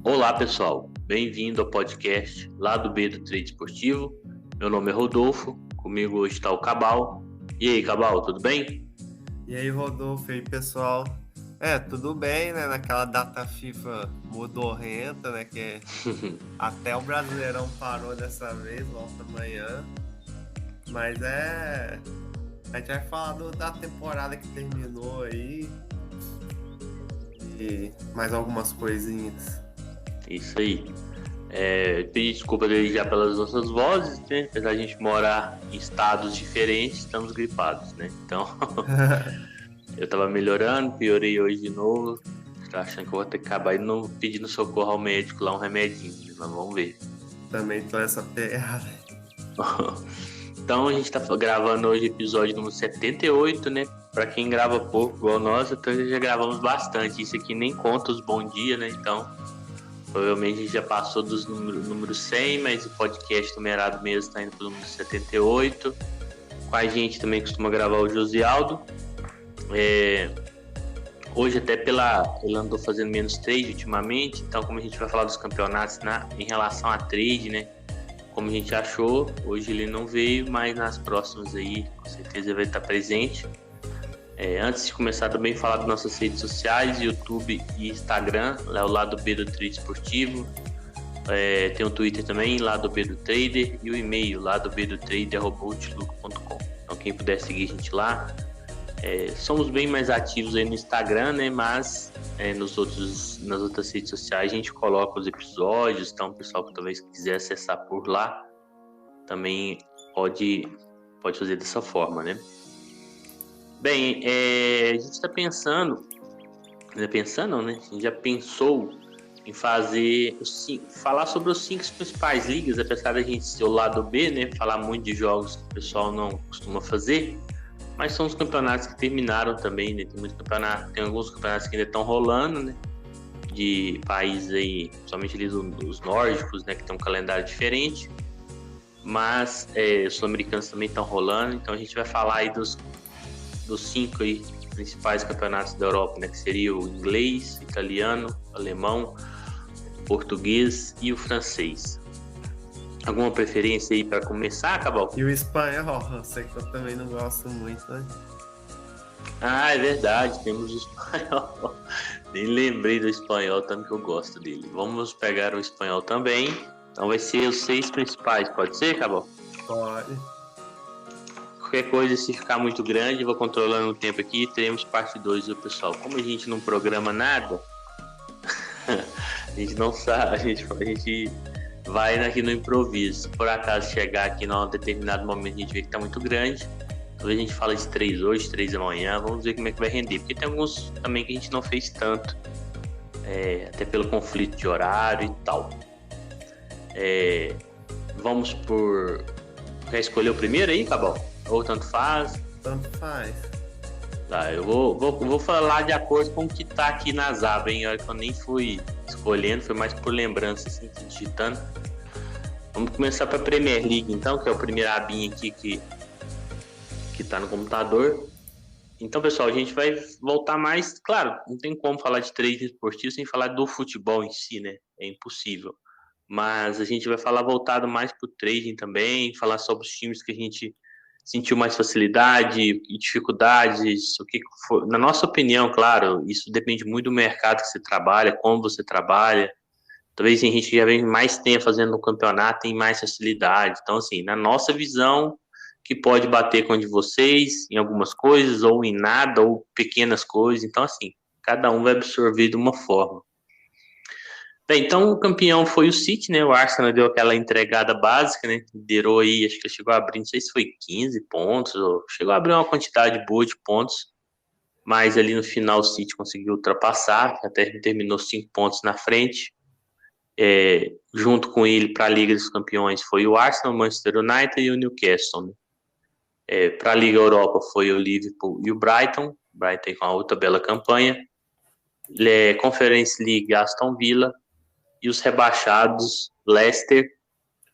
Olá pessoal, bem-vindo ao podcast lá do B do Trade Esportivo. Meu nome é Rodolfo, comigo hoje está o Cabal. E aí, Cabal, tudo bem? E aí, Rodolfo, e aí, pessoal? Tudo bem, né? Naquela data FIFA modorrenta, né? Que até o Brasileirão parou dessa vez, volta amanhã. Mas a gente vai falar da temporada que terminou aí e mais algumas coisinhas. Isso aí. Pedir desculpa desde já pelas nossas vozes, né? Apesar de a gente morar em estados diferentes, estamos gripados, né? Então, eu tava melhorando, piorei hoje de novo. Tô achando que eu vou ter que acabar indo pedindo socorro ao médico lá, um remedinho, mas vamos ver. Também tô essa pegada. Então a gente tá gravando hoje episódio número 78, né? Pra quem grava pouco, igual nós, então já gravamos bastante. Isso aqui nem conta os bom dia, né? Então, provavelmente a gente já passou dos números 100, mas o podcast numerado mesmo tá indo pro número 78. Com a gente também costuma gravar o Josialdo. Hoje até ele andou fazendo menos trade ultimamente, então como a gente vai falar dos campeonatos em relação a trade, né? Como a gente achou, hoje ele não veio, mas nas próximas aí, com certeza ele vai estar presente. Antes de começar também falar das nossas redes sociais, YouTube e Instagram, lá o Lado B do Trade Esportivo. Tem o Twitter também, Lado B do Trader, e o e-mail, ladoBdoTrader@outlook.com. Então quem puder seguir a gente lá. Somos bem mais ativos aí no Instagram, né? Mas nas outras redes sociais a gente coloca os episódios, então o pessoal que talvez quiser acessar por lá também pode fazer dessa forma, né? Bem, a gente está pensando, né? A gente já pensou em falar sobre os 5 principais ligas, apesar da gente ser o lado B, né? Falar muito de jogos que o pessoal não costuma fazer. Mas são os campeonatos que terminaram também, né? Tem alguns campeonatos que ainda estão rolando, né? De países aí, somente ali dos nórdicos, né? Que tem um calendário diferente. Mas os sul-americanos também estão rolando, então a gente vai falar aí dos 5 aí principais campeonatos da Europa, né? Que seria o inglês, italiano, alemão, português e o francês. Alguma preferência aí para começar, Cabal? E o espanhol, eu sei que eu também não gosto muito, né? Ah, é verdade, temos o espanhol. Nem lembrei do espanhol, tanto que eu gosto dele. Vamos pegar o espanhol também. Então vai ser os 6 principais, pode ser, Cabal? Pode. Qualquer coisa, se ficar muito grande, vou controlando o tempo aqui, teremos parte 2, viu, pessoal? Como a gente não programa nada, a gente não sabe, a gente vai aqui no improviso. Se por acaso chegar aqui num determinado momento a gente vê que tá muito grande, talvez a gente fale de 3 hoje, 3 amanhã, vamos ver como é que vai render. Porque tem alguns também que a gente não fez tanto, até pelo conflito de horário e tal. Vamos por... Quer escolher o primeiro aí, Cabal? Ou tanto faz? Tanto faz. Tá, eu vou falar de acordo com o que tá aqui nas abas, hein? Olha que eu nem fui escolhendo, foi mais por lembrança, assim, digitando. Vamos começar para a Premier League, então, que é o primeiro abinho aqui que tá no computador. Então, pessoal, a gente vai voltar mais... Claro, não tem como falar de trade esportivo sem falar do futebol em si, né? É impossível. Mas a gente vai falar voltado mais pro trading também, falar sobre os times que a gente sentiu mais facilidade e dificuldades, o que foi. Na nossa opinião, claro, isso depende muito do mercado que você trabalha, como você trabalha. Talvez a gente já vem mais tempo fazendo no campeonato, tem mais facilidade. Então, assim, na nossa visão, que pode bater com a de vocês em algumas coisas, ou em nada, ou pequenas coisas. Então, assim, cada um vai absorver de uma forma. Bem, então o campeão foi o City, né? O Arsenal deu aquela entregada básica, né? Liderou aí, acho que chegou a abrir, não sei se foi 15 pontos, ou chegou a abrir uma quantidade boa de pontos, mas ali no final o City conseguiu ultrapassar, até terminou 5 pontos na frente. Junto com ele para a Liga dos Campeões foi o Arsenal, o Manchester United e o Newcastle, né? Para a Liga Europa foi o Liverpool e o Brighton com a outra bela campanha. Conference League, Aston Villa, e os rebaixados, Leicester,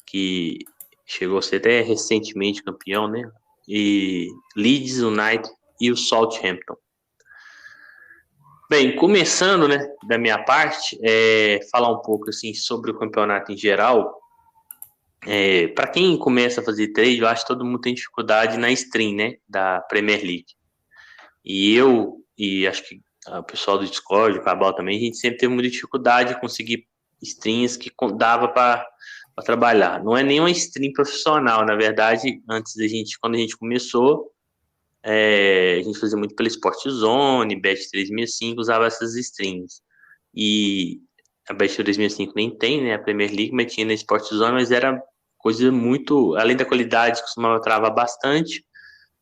que chegou a ser até recentemente campeão, né? E Leeds United e o Southampton. Bem, começando, né, da minha parte, falar um pouco assim sobre o campeonato em geral. Para quem começa a fazer trade, eu acho que todo mundo tem dificuldade na stream, né, da Premier League. E acho que o pessoal do Discord, o Cabal também, a gente sempre teve muita dificuldade de conseguir streams que dava para trabalhar. Não é nenhuma stream profissional, na verdade, quando a gente começou, a gente fazia muito pela Sport Zone, Bet365, usava essas streams. E a Bet365 nem tem, né, a Premier League, mas tinha na Sport Zone, mas era coisa muito, além da qualidade, costumava travar bastante.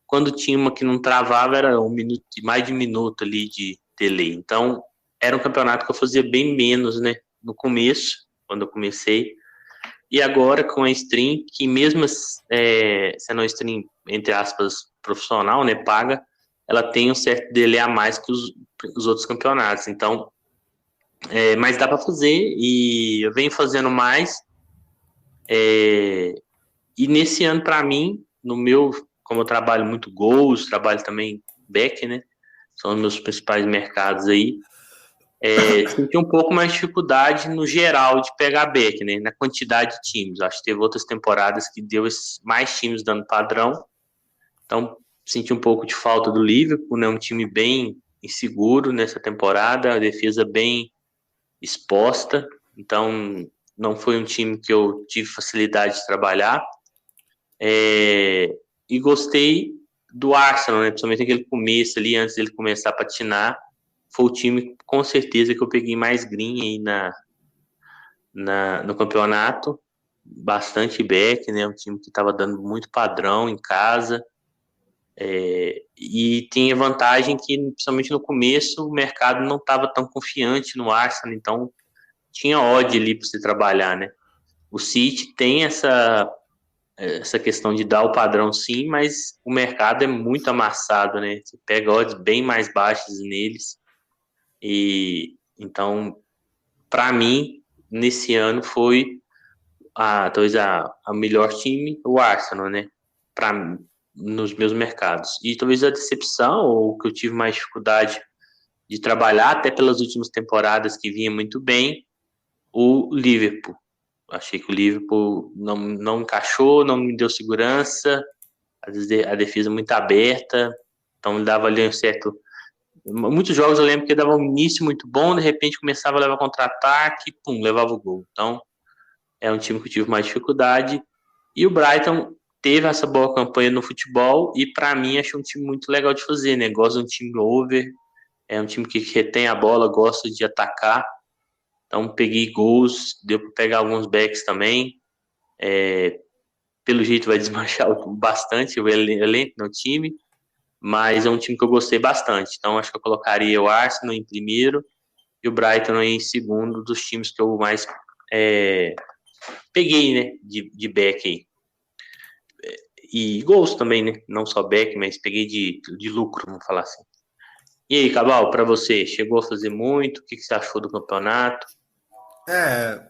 Quando tinha uma que não travava, era um minuto, mais de um minuto ali de delay. Então, era um campeonato que eu fazia bem menos, né? No começo, quando eu comecei. E agora, com a stream, que mesmo sendo uma stream, entre aspas, profissional, né? Paga, ela tem um certo delay a mais que os outros campeonatos. Então, mas dá para fazer e eu venho fazendo mais. E nesse ano, para mim, como eu trabalho muito gols, trabalho também back, né? São os meus principais mercados aí. Senti um pouco mais de dificuldade no geral de pegar back, né? Na quantidade de times. Acho que teve outras temporadas que deu mais times dando padrão. Então, senti um pouco de falta do Liverpool, né? Um time bem inseguro nessa temporada, a defesa bem exposta. Então, não foi um time que eu tive facilidade de trabalhar. E gostei do Arsenal, né? Principalmente naquele começo ali, antes dele começar a patinar. Foi o time, com certeza, que eu peguei mais green aí no campeonato. Bastante back, né? Um time que estava dando muito padrão em casa. E tinha vantagem que, principalmente no começo, o mercado não estava tão confiante no Arsenal, então tinha odd ali para você trabalhar, né? O City tem essa questão de dar o padrão, sim, mas o mercado é muito amassado, né? Você pega odds bem mais baixas neles. E então, para mim, nesse ano foi talvez a melhor time, o Arsenal, né? Nos meus mercados. E talvez a decepção, ou que eu tive mais dificuldade de trabalhar, até pelas últimas temporadas que vinha muito bem, o Liverpool. Achei que o Liverpool não encaixou, não me deu segurança, às vezes a defesa muito aberta, então ele dava ali um certo. Muitos jogos eu lembro que ele dava um início muito bom, de repente começava a levar contra-ataque, pum, levava o gol. Então é um time que eu tive mais dificuldade. E o Brighton teve essa boa campanha no futebol e para mim achei um time muito legal de fazer, né? Gosto de um time over, é um time que retém a bola, gosta de atacar. Então peguei gols, deu para pegar alguns backs também. Pelo jeito vai desmanchar bastante o elenco no time, mas é um time que eu gostei bastante. Então acho que eu colocaria o Arsenal em primeiro e o Brighton em segundo dos times que eu mais peguei, né, de back aí. E gols também, né? Não só back, mas peguei de lucro, vamos falar assim. E aí, Cabal, para você, chegou a fazer muito? O que você achou do campeonato?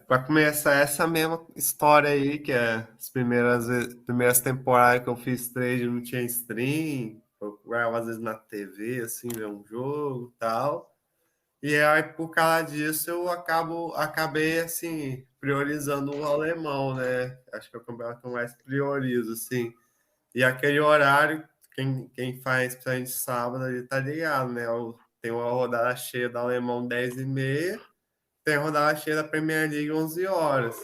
Para começar essa mesma história aí, que é as primeiras temporadas que eu fiz trade não tinha stream, eu jogava às vezes na TV, assim, ver um jogo e tal. E aí, por causa disso, acabei, assim, priorizando o alemão, né? Acho que é o campeonato que eu mais priorizo, assim. E aquele horário, quem faz, principalmente sábado, ali tá ligado, né? Tem uma rodada cheia do alemão 10h30, tem rodada cheia da Premier League 11 horas.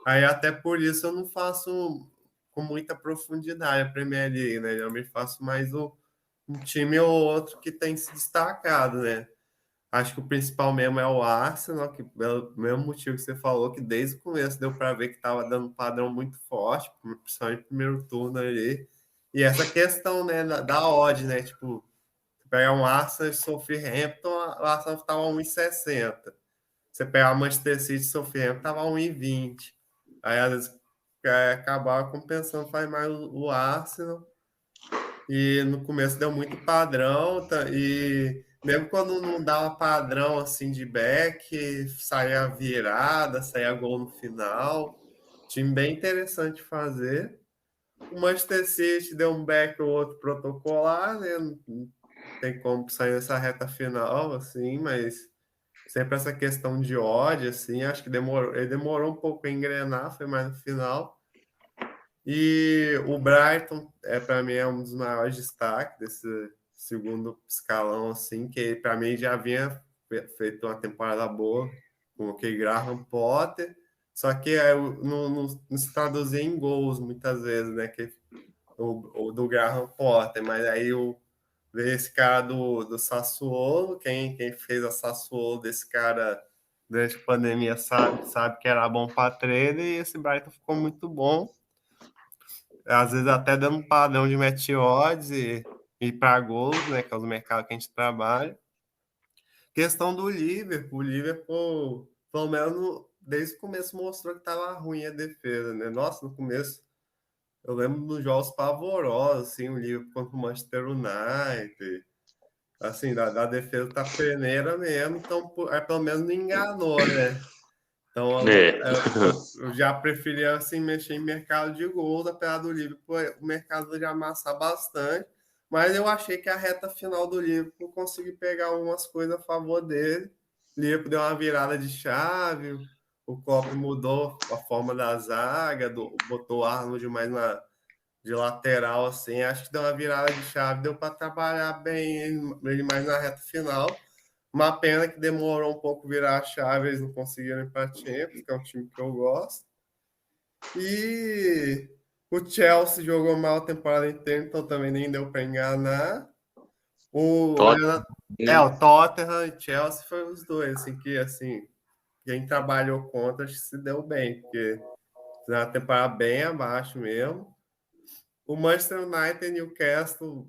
Aí até por isso eu não faço com muita profundidade a Premier League, né? Eu me faço mais um time ou outro que tem se destacado, né? Acho que o principal mesmo é o Arsenal, que pelo mesmo motivo que você falou, que desde o começo deu para ver que estava dando um padrão muito forte, principalmente no primeiro turno ali. E essa questão, né, da odd, né? Tipo, você pegar um Arsenal e Southampton, o Arsenal estava 1,60. Você pegar o Manchester City e Southampton, estava 1,20. Aí, às vezes, acabava compensando, faz mais o Arsenal. E no começo deu muito padrão, e mesmo quando não dava padrão assim de back, saía virada, saía gol no final. Time bem interessante de fazer. O Manchester City deu um back ou outro protocolar, né? tem como sair nessa reta final, assim, mas sempre essa questão de ódio, assim, acho que ele demorou um pouco a engrenar, foi mais no final. E o Brighton, para mim, é um dos maiores destaques desse segundo escalão, assim, que para mim já havia feito uma temporada boa com o Graham Potter, só que não se traduzia em gols muitas vezes, né? Que o do Graham Potter, mas aí veio esse cara do Sassuolo, quem fez a Sassuolo desse cara durante a pandemia sabe que era bom para treino, e esse Brighton ficou muito bom. Às vezes até dando um padrão de match odds e para gols, né? Que é os mercados que a gente trabalha. Questão do Liverpool. O Liverpool, pelo menos, desde o começo mostrou que estava ruim a defesa, né? Nossa, no começo, eu lembro dos jogos pavorosos, assim, o Liverpool contra o Manchester United. Assim, da defesa tá peneira mesmo, então pelo menos não enganou, né? Então eu já preferia assim, mexer em mercado de gols, apesar do Liverpool, o mercado já amassar bastante, mas eu achei que a reta final do Liverpool consegui pegar algumas coisas a favor dele. O Liverpool deu uma virada de chave, o Klopp mudou a forma da zaga, botou o Arnold mais de lateral, assim, acho que deu uma virada de chave, deu para trabalhar bem ele mais na reta final. Uma pena que demorou um pouco virar a chave, eles não conseguiram ir para a Champions, que é um time que eu gosto. E o Chelsea jogou mal a temporada inteira, então também nem deu para enganar. O Tottenham e Chelsea foram os dois, assim, que assim, quem trabalhou contra acho que se deu bem, porque fizeram uma temporada bem abaixo mesmo. O Manchester United e Newcastle,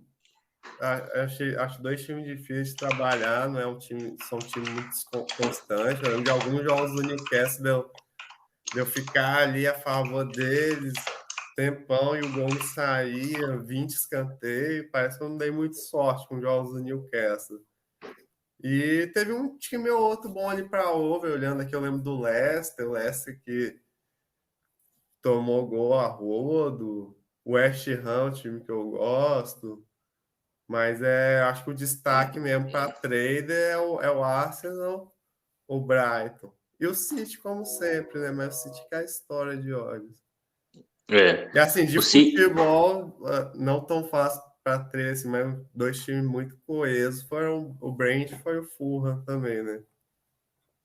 acho dois times difíceis de trabalhar, não é um time, são times muito constantes. Eu lembro de alguns jogos do Newcastle de eu ficar ali a favor deles, tempão, e o gol não saía, 20 escanteios. Parece que eu não dei muito sorte com os jogos do Newcastle. E teve um time ou outro bom ali para over, olhando aqui, eu lembro do Leicester, o Leicester que tomou gol a rodo, o West Ham, time que eu gosto. Mas acho que o destaque mesmo para trader é o Arsenal, o Brighton. E o City, como sempre, né? Mas o City que é a história de olhos. E assim, de futebol, não tão fácil para trader, assim, mas dois times muito coesos foram o Brentford e o Fulham também, né?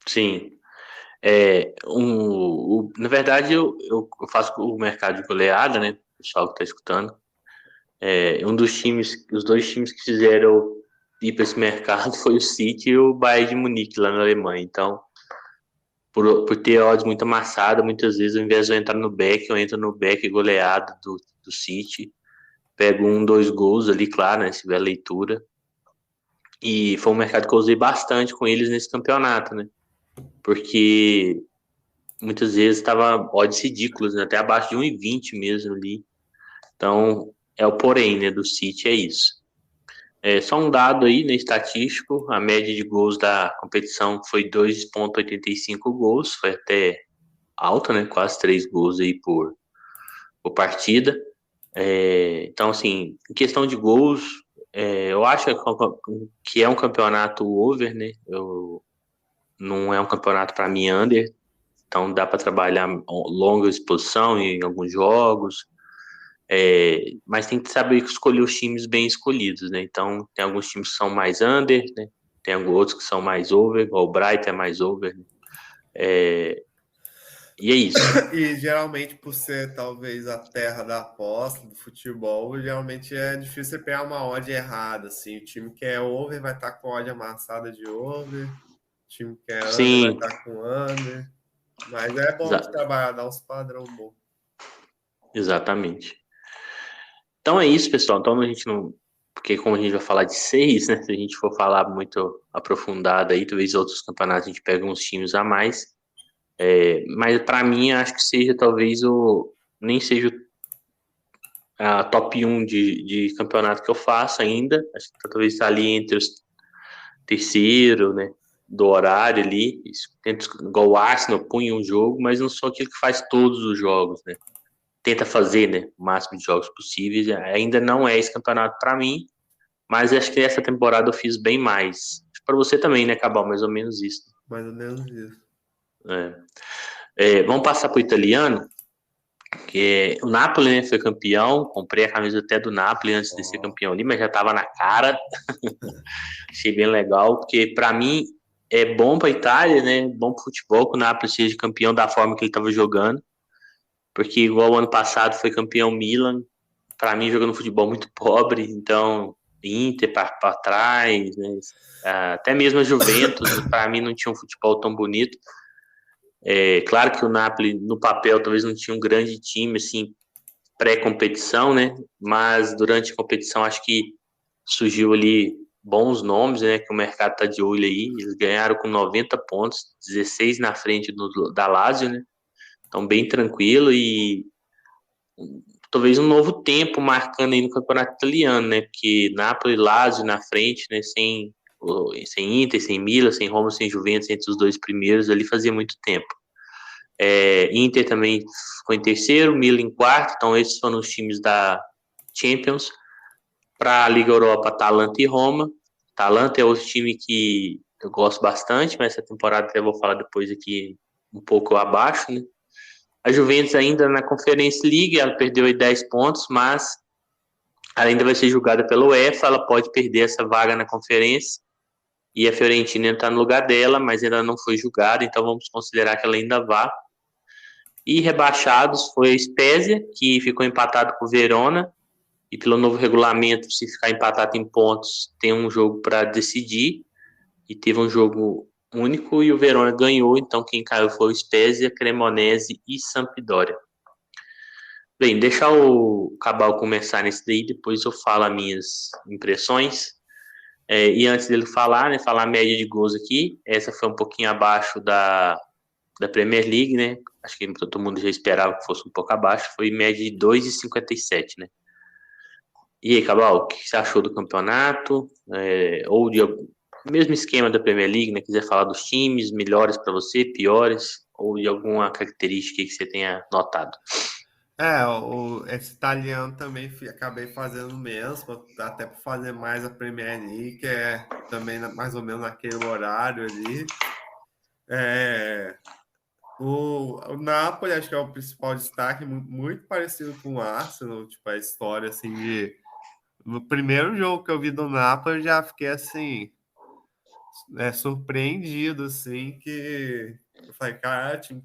Sim. Na verdade, eu faço o mercado de goleada, né? O pessoal que está escutando. Os dois times que fizeram ir para esse mercado foi o City e o Bayern de Munique, lá na Alemanha. Então, por ter odds muito amassada, muitas vezes, ao invés de eu entrar no back, eu entro no back goleado do City. Pego 2 gols ali, claro, né? Se tiver leitura. E foi um mercado que eu usei bastante com eles nesse campeonato, né? Porque muitas vezes estava odds ridículas, né? Até abaixo de 1,20 mesmo ali. Então, é o porém, né, do City, é isso. Só um dado aí, né, estatístico, a média de gols da competição foi 2,85 gols, foi até alta, né, quase 3 gols aí por partida. Então, assim, em questão de gols, eu acho que é um campeonato over, né, não é um campeonato para mim under, então dá para trabalhar longa exposição em alguns jogos, mas tem que saber escolher os times bem escolhidos, né? Então, tem alguns times que são mais under, né? Tem outros que são mais over, igual o Brighton é mais over, né? E é isso. E geralmente, por ser talvez a terra da aposta do futebol, geralmente é difícil você pegar uma odd errada, assim. O time que é over vai estar com odd amassada de over, o time que é under vai estar com under. Mas é bom de trabalhar, dar uns padrão bom. Exatamente. Então é isso, pessoal. Então a gente não... Porque como a gente vai falar de 6, né? Se a gente for falar muito aprofundado aí, talvez outros campeonatos a gente pega uns times a mais. Mas para mim, acho que seja talvez nem seja a top 1 de campeonato que eu faço ainda. Acho que talvez está ali entre os terceiro, né? Do horário ali. Igual o Arsenal, punha um jogo, mas não sou aquele que faz todos os jogos, né? Tenta fazer, né? O máximo de jogos possíveis. Ainda não é esse campeonato para mim, Mas acho que essa temporada eu fiz bem mais. Para você também, né, Cabal? Mais ou menos isso. Mais ou menos isso. Vamos passar para o italiano, que o Napoli, né, foi campeão. Comprei a camisa até do Napoli antes de ser campeão ali, mas já estava na cara. Achei bem legal, porque para mim é bom para a Itália, né? Bom para o futebol que o Napoli seja campeão da forma que ele estava jogando. Porque igual o ano passado foi campeão Milan, para mim jogando futebol muito pobre, então Inter para trás, né? Até mesmo a Juventus, para mim não tinha um futebol tão bonito. Claro que o Napoli no papel talvez não tinha um grande time assim pré-competição, né? Mas durante a competição acho que surgiu ali bons nomes, né? Que o mercado tá de olho aí. Eles ganharam com 90 pontos, 16 na frente da Lazio, né? Então bem tranquilo e talvez um novo tempo marcando aí no campeonato italiano, né? Porque Napoli e Lazio na frente, né? Sem Inter, sem Milan, sem Roma, sem Juventus, entre os dois primeiros ali fazia muito tempo. Inter também ficou em terceiro, Milan em quarto, então esses foram os times da Champions. Para a Liga Europa, Atalanta e Roma. Atalanta é outro time que eu gosto bastante, mas essa temporada até vou falar depois aqui um pouco abaixo, né? A Juventus ainda na Conference League, ela perdeu aí 10 pontos, mas ela ainda vai ser julgada pela UEFA, ela pode perder essa vaga na conferência e a Fiorentina está no lugar dela, mas ainda não foi julgada, então vamos considerar que ela ainda vá. E rebaixados foi a Spezia, que ficou empatado com o Verona, e pelo novo regulamento, se ficar empatado em pontos, tem um jogo para decidir, e teve um jogo único e o Verona ganhou, então quem caiu foi o Spezia, Cremonese e Sampdoria. Bem, deixa o Cabal começar nesse daí, depois eu falo as minhas impressões. E antes dele falar, né, falar a média de gols aqui, essa foi um pouquinho abaixo da Premier League, né? Acho que todo mundo já esperava que fosse um pouco abaixo, foi média de 2,57, né? E aí, Cabal, o que você achou do campeonato? Ou de mesmo esquema da Premier League, né? Quiser falar dos times, melhores para você, piores, ou de alguma característica que você tenha notado? Esse italiano também acabei fazendo mesmo, até para fazer mais a Premier League, que é também mais ou menos naquele horário ali. É, o Napoli acho que é o principal destaque, muito parecido com o Arsenal, tipo, a história assim de. No primeiro jogo que eu vi do Napoli, eu já fiquei assim, surpreendido, assim, que eu falei, cara, o time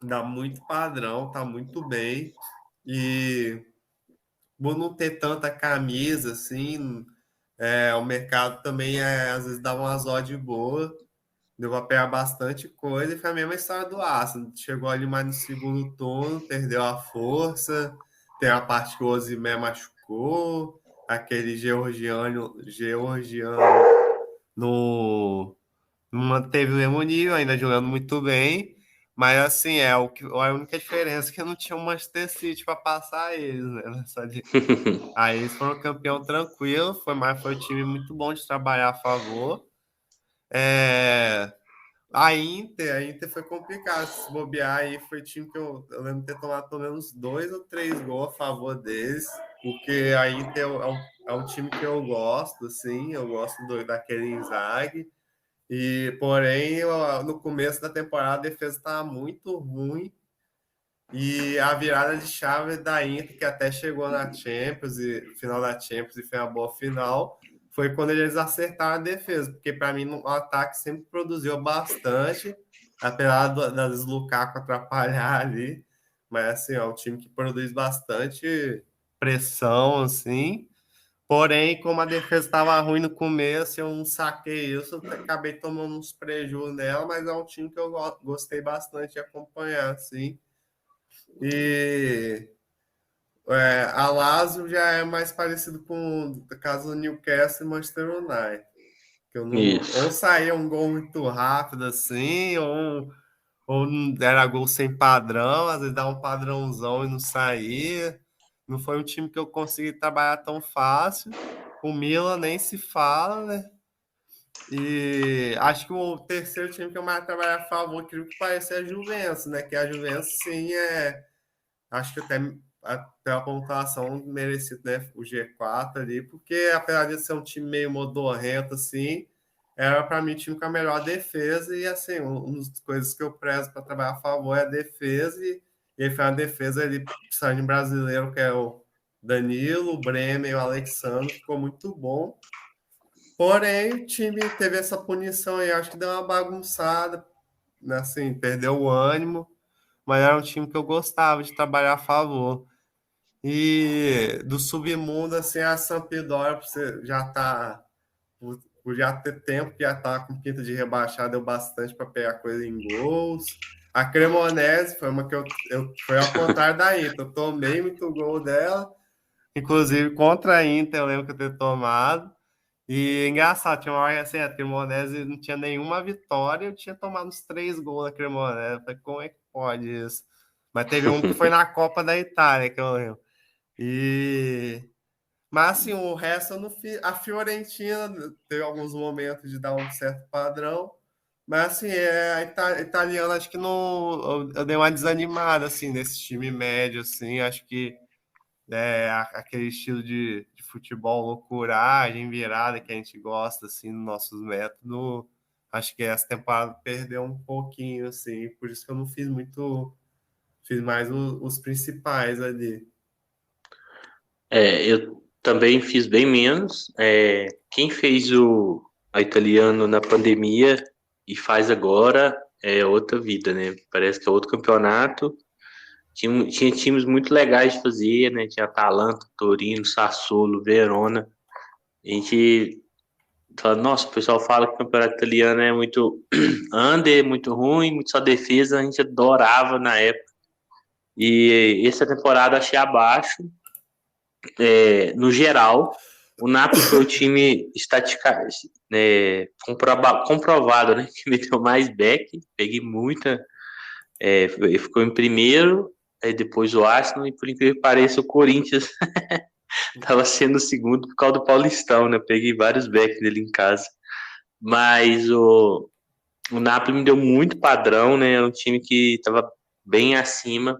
dá muito padrão, tá muito bem. E por não ter tanta camisa, assim, o mercado também às vezes dá umas odds boas. Deu para pegar bastante coisa e foi a mesma história do Arsenal. Chegou ali mais no segundo turno, perdeu a força. Tem a parte que o Osimhen machucou, aquele georgiano no, não manteve o mesmo nível, ainda jogando muito bem. Mas assim, a única diferença é que não tinha o Manchester City para passar eles, né? Aí eles foram campeão tranquilo, foi um time muito bom de trabalhar a favor. É, a Inter foi complicado. Se bobear aí, foi time que eu lembro de ter tomado pelo menos 2 ou 3 gols a favor deles, porque a Inter é um time que eu gosto, assim, eu gosto daquele Inzaghi. Porém, no começo da temporada a defesa estava muito ruim e a virada de chave da Inter, que até chegou na Champions e final da Champions e foi uma boa final, foi quando eles acertaram a defesa, porque para mim o ataque sempre produziu bastante, apesar das Lukaku atrapalhar ali, mas assim, é um time que produz bastante pressão, assim. Porém, como a defesa estava ruim no começo, eu não saquei isso, eu acabei tomando uns prejuízos nela, mas é um time que eu gostei bastante de acompanhar, assim. E a Lazio já é mais parecido com o caso do Newcastle e Manchester United. Que eu não, ou Isso. saía um gol muito rápido assim, ou era gol sem padrão, às vezes dá um padrãozão e não saía. Não foi um time que eu consegui trabalhar tão fácil. O Milan nem se fala, né? E acho que o terceiro time que eu mais trabalhar a favor, creio que parece é a Juventus, né? Que a Juventus, sim, acho que até até a pontuação merecida, né? O G4 ali, porque apesar de ser um time meio modorrento, assim, era para mim o time com a melhor defesa, e assim, uma das coisas que eu prezo para trabalhar a favor é a defesa, e aí foi uma defesa ali, precisando de um brasileiro, que é o Danilo, o Bremer e o Alexandre, ficou muito bom. Porém, o time teve essa punição aí, acho que deu uma bagunçada, né? Assim, perdeu o ânimo, mas era um time que eu gostava de trabalhar a favor. E do submundo, assim, a Sampdoria, você já tá, por já ter tempo que já tá com pinta de rebaixar, deu bastante para pegar coisa em gols. A Cremonese foi uma que foi ao contrário da Inter, eu tomei muito gol dela, inclusive contra a Inter, eu lembro que eu ter tomado. E engraçado, tinha uma hora assim, a Cremonese não tinha nenhuma vitória, eu tinha tomado uns 3 gols na Cremonese. Eu falei, como é que pode isso? Mas teve um que foi na Copa da Itália, que eu lembro. E... Mas assim, o resto eu não fiz. A Fiorentina teve alguns momentos de dar um certo padrão, mas assim, italiana, acho que não. Eu dei uma desanimada assim nesse time médio, assim, acho que aquele estilo de futebol, loucuragem, virada que a gente gosta, assim, nos nossos métodos. Acho que essa temporada perdeu um pouquinho, assim, por isso que eu não fiz muito, fiz mais os principais ali. Eu também fiz bem menos. Quem fez a italiano na pandemia e faz agora é outra vida, né? Parece que é outro campeonato. Tinha times muito legais de fazer, né? Tinha Atalanta, Torino, Sassuolo, Verona. A gente fala, nossa, o pessoal fala que o campeonato italiano é muito under, muito ruim, muito só defesa. A gente adorava na época. E essa temporada achei abaixo. No geral, o Napoli foi o time comprovado, né? Que meteu mais back. Peguei muita. Ficou em primeiro, aí depois o Arsenal, e por incrível que pareça, o Corinthians estava sendo o segundo por causa do Paulistão, né? Peguei vários backs dele em casa. Mas o Napoli me deu muito padrão, né? É um time que estava bem acima.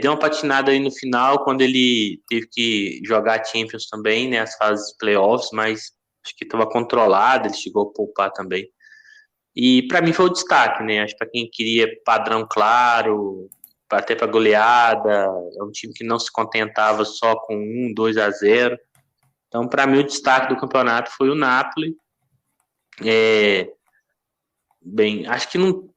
Deu uma patinada aí no final, quando ele teve que jogar Champions também, né? As fases de playoffs, mas acho que estava controlado, ele chegou a poupar também. E para mim foi o destaque, né? Acho que para quem queria padrão claro, até para goleada, é um time que não se contentava só com 1-2-0. Então, para mim, o destaque do campeonato foi o Napoli. Bem, acho que não.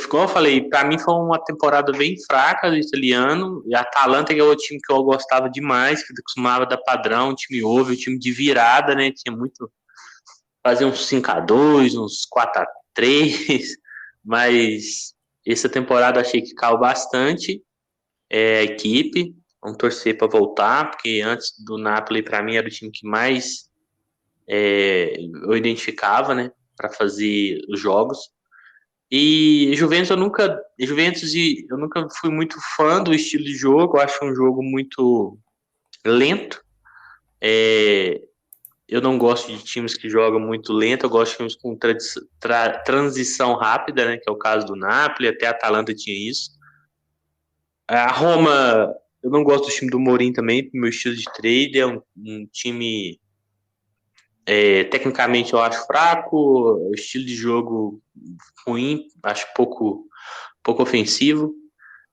Como eu falei, para mim foi uma temporada bem fraca do italiano. E a Atalanta, que é o time que eu gostava demais, que costumava dar padrão, um time over, um time de virada, né? Tinha muito. Fazer uns 5-2, uns 4-3, mas essa temporada achei que caiu bastante a equipe. Vamos torcer para voltar, porque antes do Napoli, para mim, era o time que mais eu identificava, né, para fazer os jogos. E eu nunca fui muito fã do estilo de jogo. Eu acho um jogo muito lento. Eu não gosto de times que jogam muito lento, eu gosto de times com transição rápida, né? Que é o caso do Napoli, até a Atalanta tinha isso. A Roma, eu não gosto do time do Mourinho também, pro meu estilo de trade, é um time tecnicamente eu acho fraco, o estilo de jogo ruim, acho pouco ofensivo.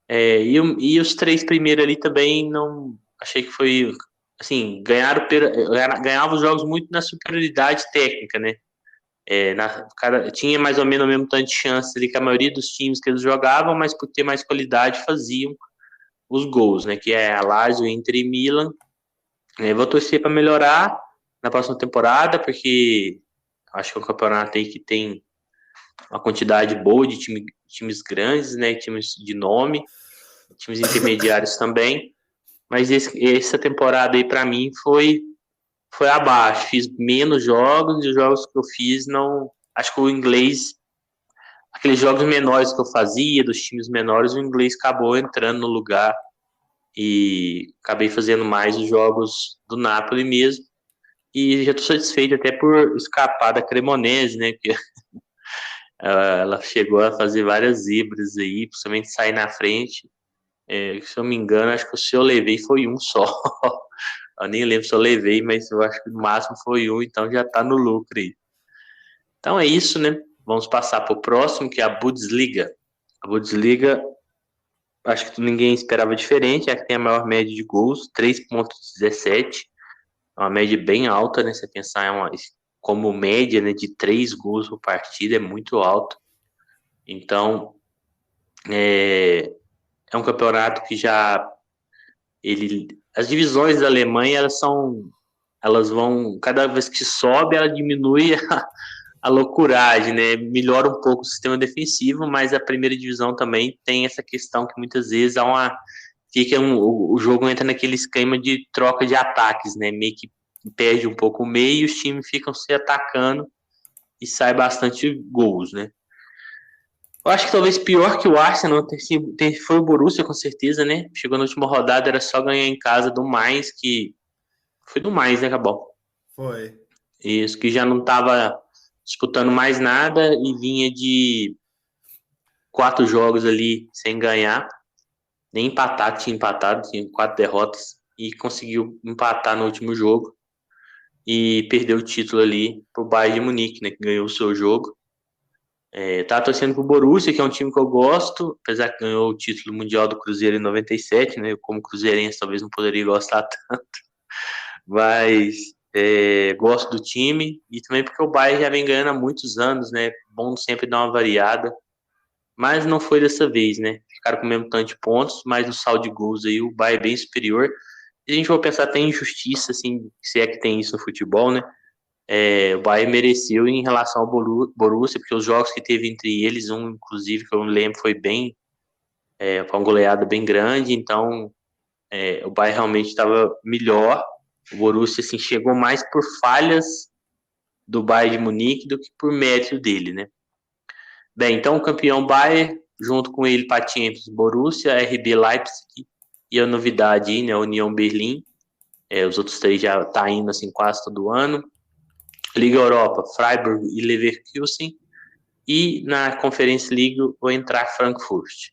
E os três primeiros ali também não achei que foi assim, ganhavam os jogos muito na superioridade técnica, né? Tinha mais ou menos o mesmo tanto de chance ali que a maioria dos times que eles jogavam, mas por ter mais qualidade faziam os gols, né? Que é a Lazio, Inter e Milan. Vou torcer para melhorar na próxima temporada, porque acho que é um campeonato aí que tem uma quantidade boa de times grandes, né? Times de nome, times intermediários também. Mas essa temporada aí para mim foi abaixo. Fiz menos jogos e os jogos que eu fiz não. Acho que o inglês, aqueles jogos menores que eu fazia, dos times menores, o inglês acabou entrando no lugar e acabei fazendo mais os jogos do Napoli mesmo. E já estou satisfeito até por escapar da Cremonese, né? Porque ela chegou a fazer várias zebras aí, principalmente sair na frente. Se eu me engano, acho que se eu levei foi um só. Eu nem lembro se eu levei, mas eu acho que no máximo foi um, então já tá no lucro aí. Então é isso, né? Vamos passar para o próximo, que é a Bundesliga. A Bundesliga, acho que ninguém esperava diferente, é que tem a maior média de gols, 3,17. É uma média bem alta, né? Se você pensar como média, né, de 3 gols por partida, é muito alto. Então, é um campeonato que as divisões da Alemanha, elas vão, cada vez que sobe, ela diminui a loucuragem, né? Melhora um pouco o sistema defensivo, mas a primeira divisão também tem essa questão que muitas vezes o jogo entra naquele esquema de troca de ataques, né? Meio que perde um pouco o meio e os times ficam se atacando e sai bastante gols, né? Eu acho que talvez pior que o Arsenal foi o Borussia, com certeza, né? Chegou na última rodada, era só ganhar em casa do Mainz, que foi do Mainz, né, acabou. Foi. Isso, que já não estava disputando mais nada e vinha de 4 jogos ali sem ganhar, nem tinha 4 derrotas e conseguiu empatar no último jogo e perdeu o título ali pro Bayern de Munique, né, que ganhou o seu jogo. Tava torcendo pro Borussia, que é um time que eu gosto, apesar que ganhou o título mundial do Cruzeiro em 97, né, eu como cruzeirense talvez não poderia gostar tanto, mas gosto do time e também porque o Bayern já vem ganhando há muitos anos, né, bom sempre dar uma variada, mas não foi dessa vez, né, ficaram com o mesmo tanto de pontos, mas no saldo de gols aí o Bayern é bem superior. Se a gente for pensar, tem injustiça, assim, se é que tem isso no futebol, né? O Bayern mereceu em relação ao Borussia, porque os jogos que teve entre eles, inclusive, que eu lembro, foi foi uma goleada bem grande, então o Bayern realmente estava melhor. O Borussia, assim, chegou mais por falhas do Bayern de Munique do que por mérito dele, né? Bem, então o campeão Bayern, junto com ele para Champions, Borussia, RB Leipzig e a novidade aí, né, a União Berlim. Os outros 3 já tá indo assim quase todo ano. Liga Europa, Freiburg e Leverkusen. E na Conference League o Eintracht Frankfurt.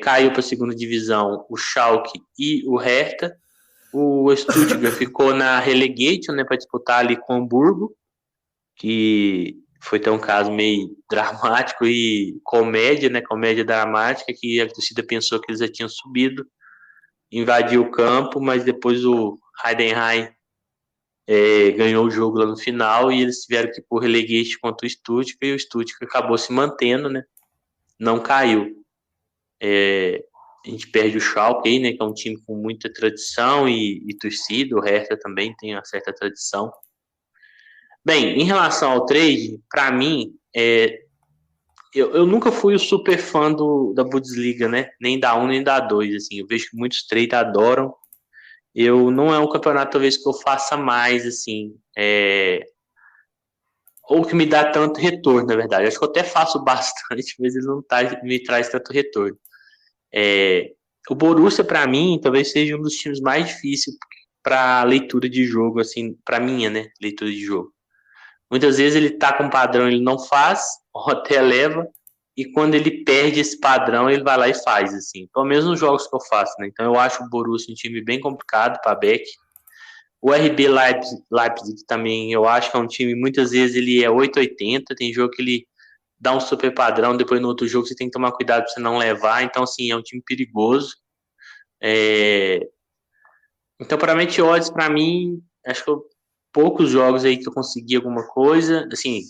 Caiu para a segunda divisão o Schalke e o Hertha. O Stuttgart ficou na Relegation, né, para disputar ali com o Hamburgo, que foi ter um caso meio dramático e comédia, né, comédia dramática, que a torcida pensou que eles já tinham subido, invadiu o campo, mas depois o Heidenheim ganhou o jogo lá no final e eles tiveram que pôr relegation contra o Stuttgart e o Stuttgart acabou se mantendo, né? Não caiu. A gente perde o Schalke aí, né? Que é um time com muita tradição e torcida. O Hertha também tem uma certa tradição. Bem, em relação ao trade, para mim, eu nunca fui o super fã da Bundesliga, né? Nem da 1 nem da 2, assim. Eu vejo que muitos trades adoram. Não é um campeonato, talvez, que eu faça mais, assim, ou que me dá tanto retorno, na verdade. Acho que eu até faço bastante, mas ele não me traz tanto retorno. O Borussia, para mim, talvez seja um dos times mais difíceis para leitura de jogo, assim, para minha, né, leitura de jogo. Muitas vezes ele tá com um padrão, ele não faz, ou até leva, e quando ele perde esse padrão, ele vai lá e faz, assim. Pelo menos nos jogos que eu faço, né? Então eu acho o Borussia um time bem complicado para Beck. O RB Leipzig também, eu acho que é um time, muitas vezes ele é 880, tem jogo que ele dá um super padrão, depois no outro jogo você tem que tomar cuidado para você não levar, então assim, é um time perigoso. Então, para Meteores, para mim, acho que poucos jogos aí que eu consegui alguma coisa, assim,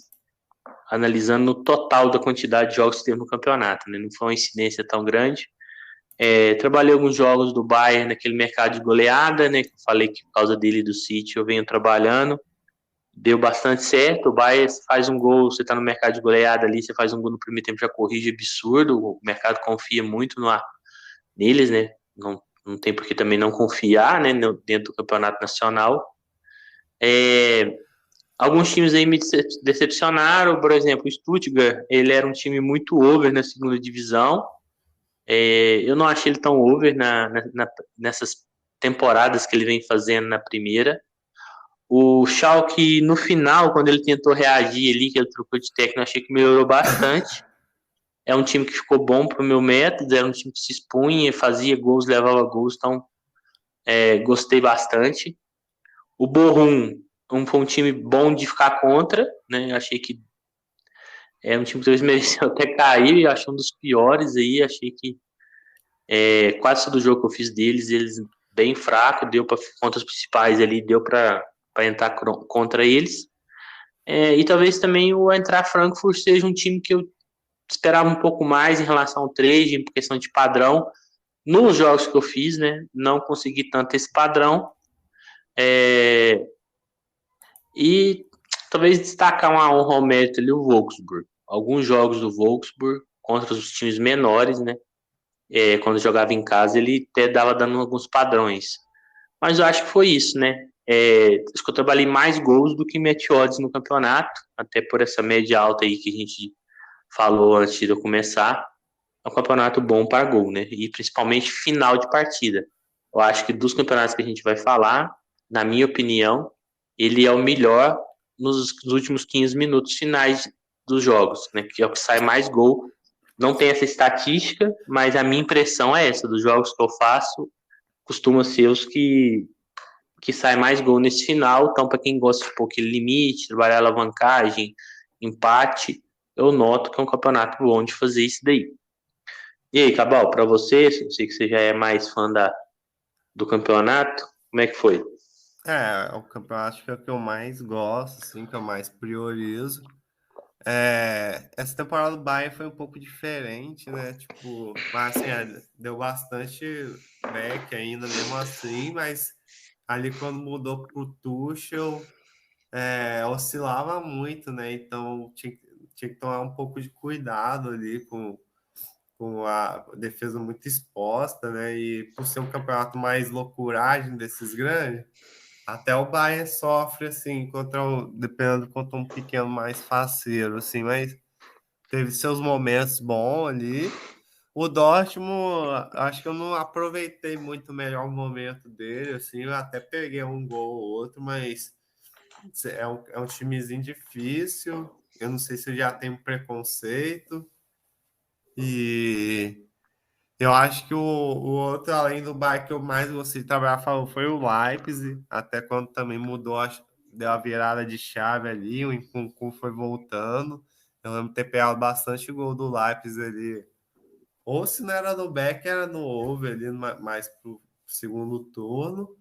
analisando no total da quantidade de jogos que teve no campeonato, né? Não foi uma incidência tão grande. Trabalhei alguns jogos do Bayern naquele mercado de goleada, né? Que eu falei que por causa dele e do City eu venho trabalhando. Deu bastante certo. O Bayern faz um gol, você tá no mercado de goleada ali, você faz um gol no primeiro tempo, já corrige absurdo. O mercado confia muito neles, né? Não tem por que também não confiar, né? Dentro do campeonato nacional. Alguns times aí me decepcionaram, por exemplo, o Stuttgart, ele era um time muito over na segunda divisão. Eu não achei ele tão over nessas temporadas que ele vem fazendo na primeira. O Schalke, no final, quando ele tentou reagir ali, que ele trocou de técnico, eu achei que melhorou bastante. É um time que ficou bom pro meu método, era um time que se expunha, fazia gols, levava gols, então gostei bastante. O Bochum foi um time bom de ficar contra, né? Achei que é um time que talvez mereceu até cair, achei um dos piores aí, achei que quase todo jogo que eu fiz deles, eles bem fraco, deu para contra os principais ali, deu para entrar contra eles. E talvez também o Eintracht Frankfurt seja um time que eu esperava um pouco mais em relação ao trade, em questão de padrão. Nos jogos que eu fiz, né, não consegui tanto esse padrão. E talvez destacar uma honra ao mérito ali, o Wolfsburg. Alguns jogos do Wolfsburg contra os times menores, né? Quando jogava em casa, ele até dava dando alguns padrões. Mas eu acho que foi isso, né? Acho que eu trabalhei mais gols do que meti odds no campeonato, até por essa média alta aí que a gente falou antes de eu começar. É um campeonato bom para gol, né? E principalmente final de partida. Eu acho que dos campeonatos que a gente vai falar, na minha opinião, ele é o melhor nos últimos 15 minutos finais dos jogos, né? Que é o que sai mais gol. Não tem essa estatística, mas a minha impressão é essa, dos jogos que eu faço, costuma ser os que sai mais gol nesse final. Então, para quem gosta de pôr aquele limite, trabalhar alavancagem, empate, eu noto que é um campeonato bom de fazer isso daí. E aí, Cabal, para você, eu sei que você já é mais fã do campeonato, como é que foi? O campeonato acho que é o que eu mais gosto, assim, que eu mais priorizo. Essa temporada do Bayern foi um pouco diferente, né? Tipo, mas assim, deu bastante back ainda mesmo assim, mas ali quando mudou pro Tuchel, oscilava muito, né? Então tinha que tomar um pouco de cuidado ali com a defesa muito exposta, né? E por ser um campeonato mais loucuragem desses grandes, até o Bayern sofre, assim, dependendo contra um pequeno mais faceiro, assim, mas teve seus momentos bons ali. O Dortmund, acho que eu não aproveitei muito o melhor momento dele, assim, eu até peguei um gol ou outro, mas é um timezinho difícil. Eu não sei se eu já tenho preconceito. E eu acho que o outro, além do Bayern, que eu mais gostei de trabalhar foi o Leipzig, até quando também mudou, deu a virada de chave ali, o Nkunku foi voltando. Eu lembro de ter pegado bastante gol do Leipzig ali. Ou se não era no back, era no over ali, mais pro segundo turno.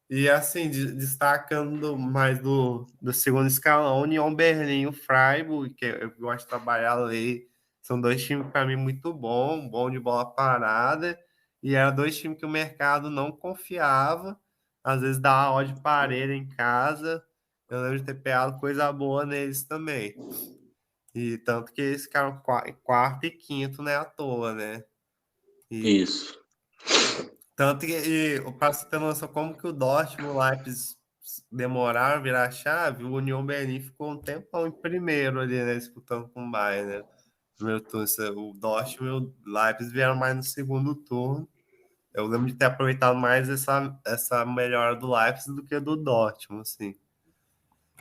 E assim, destacando mais do segundo escalão, União Berlim e o Freiburg, que eu gosto de trabalhar ali. São dois times para mim muito bom de bola parada. E eram dois times que o mercado não confiava. Às vezes dá uma odd parelha em casa. Eu lembro de ter pegado coisa boa neles também. E tanto que eles ficaram quarto e quinto, né, à toa, né? E Isso. tanto que, para você ter noção como que o Dortmund e o Leipzig demoraram a virar a chave, o União Berlim ficou um tempão em primeiro ali, né, disputando com o Bayern, né? Primeiro turno, o Dortmund e o Leipzig vieram mais no segundo turno. Eu lembro de ter aproveitado mais essa melhora do Leipzig do que do Dortmund, assim.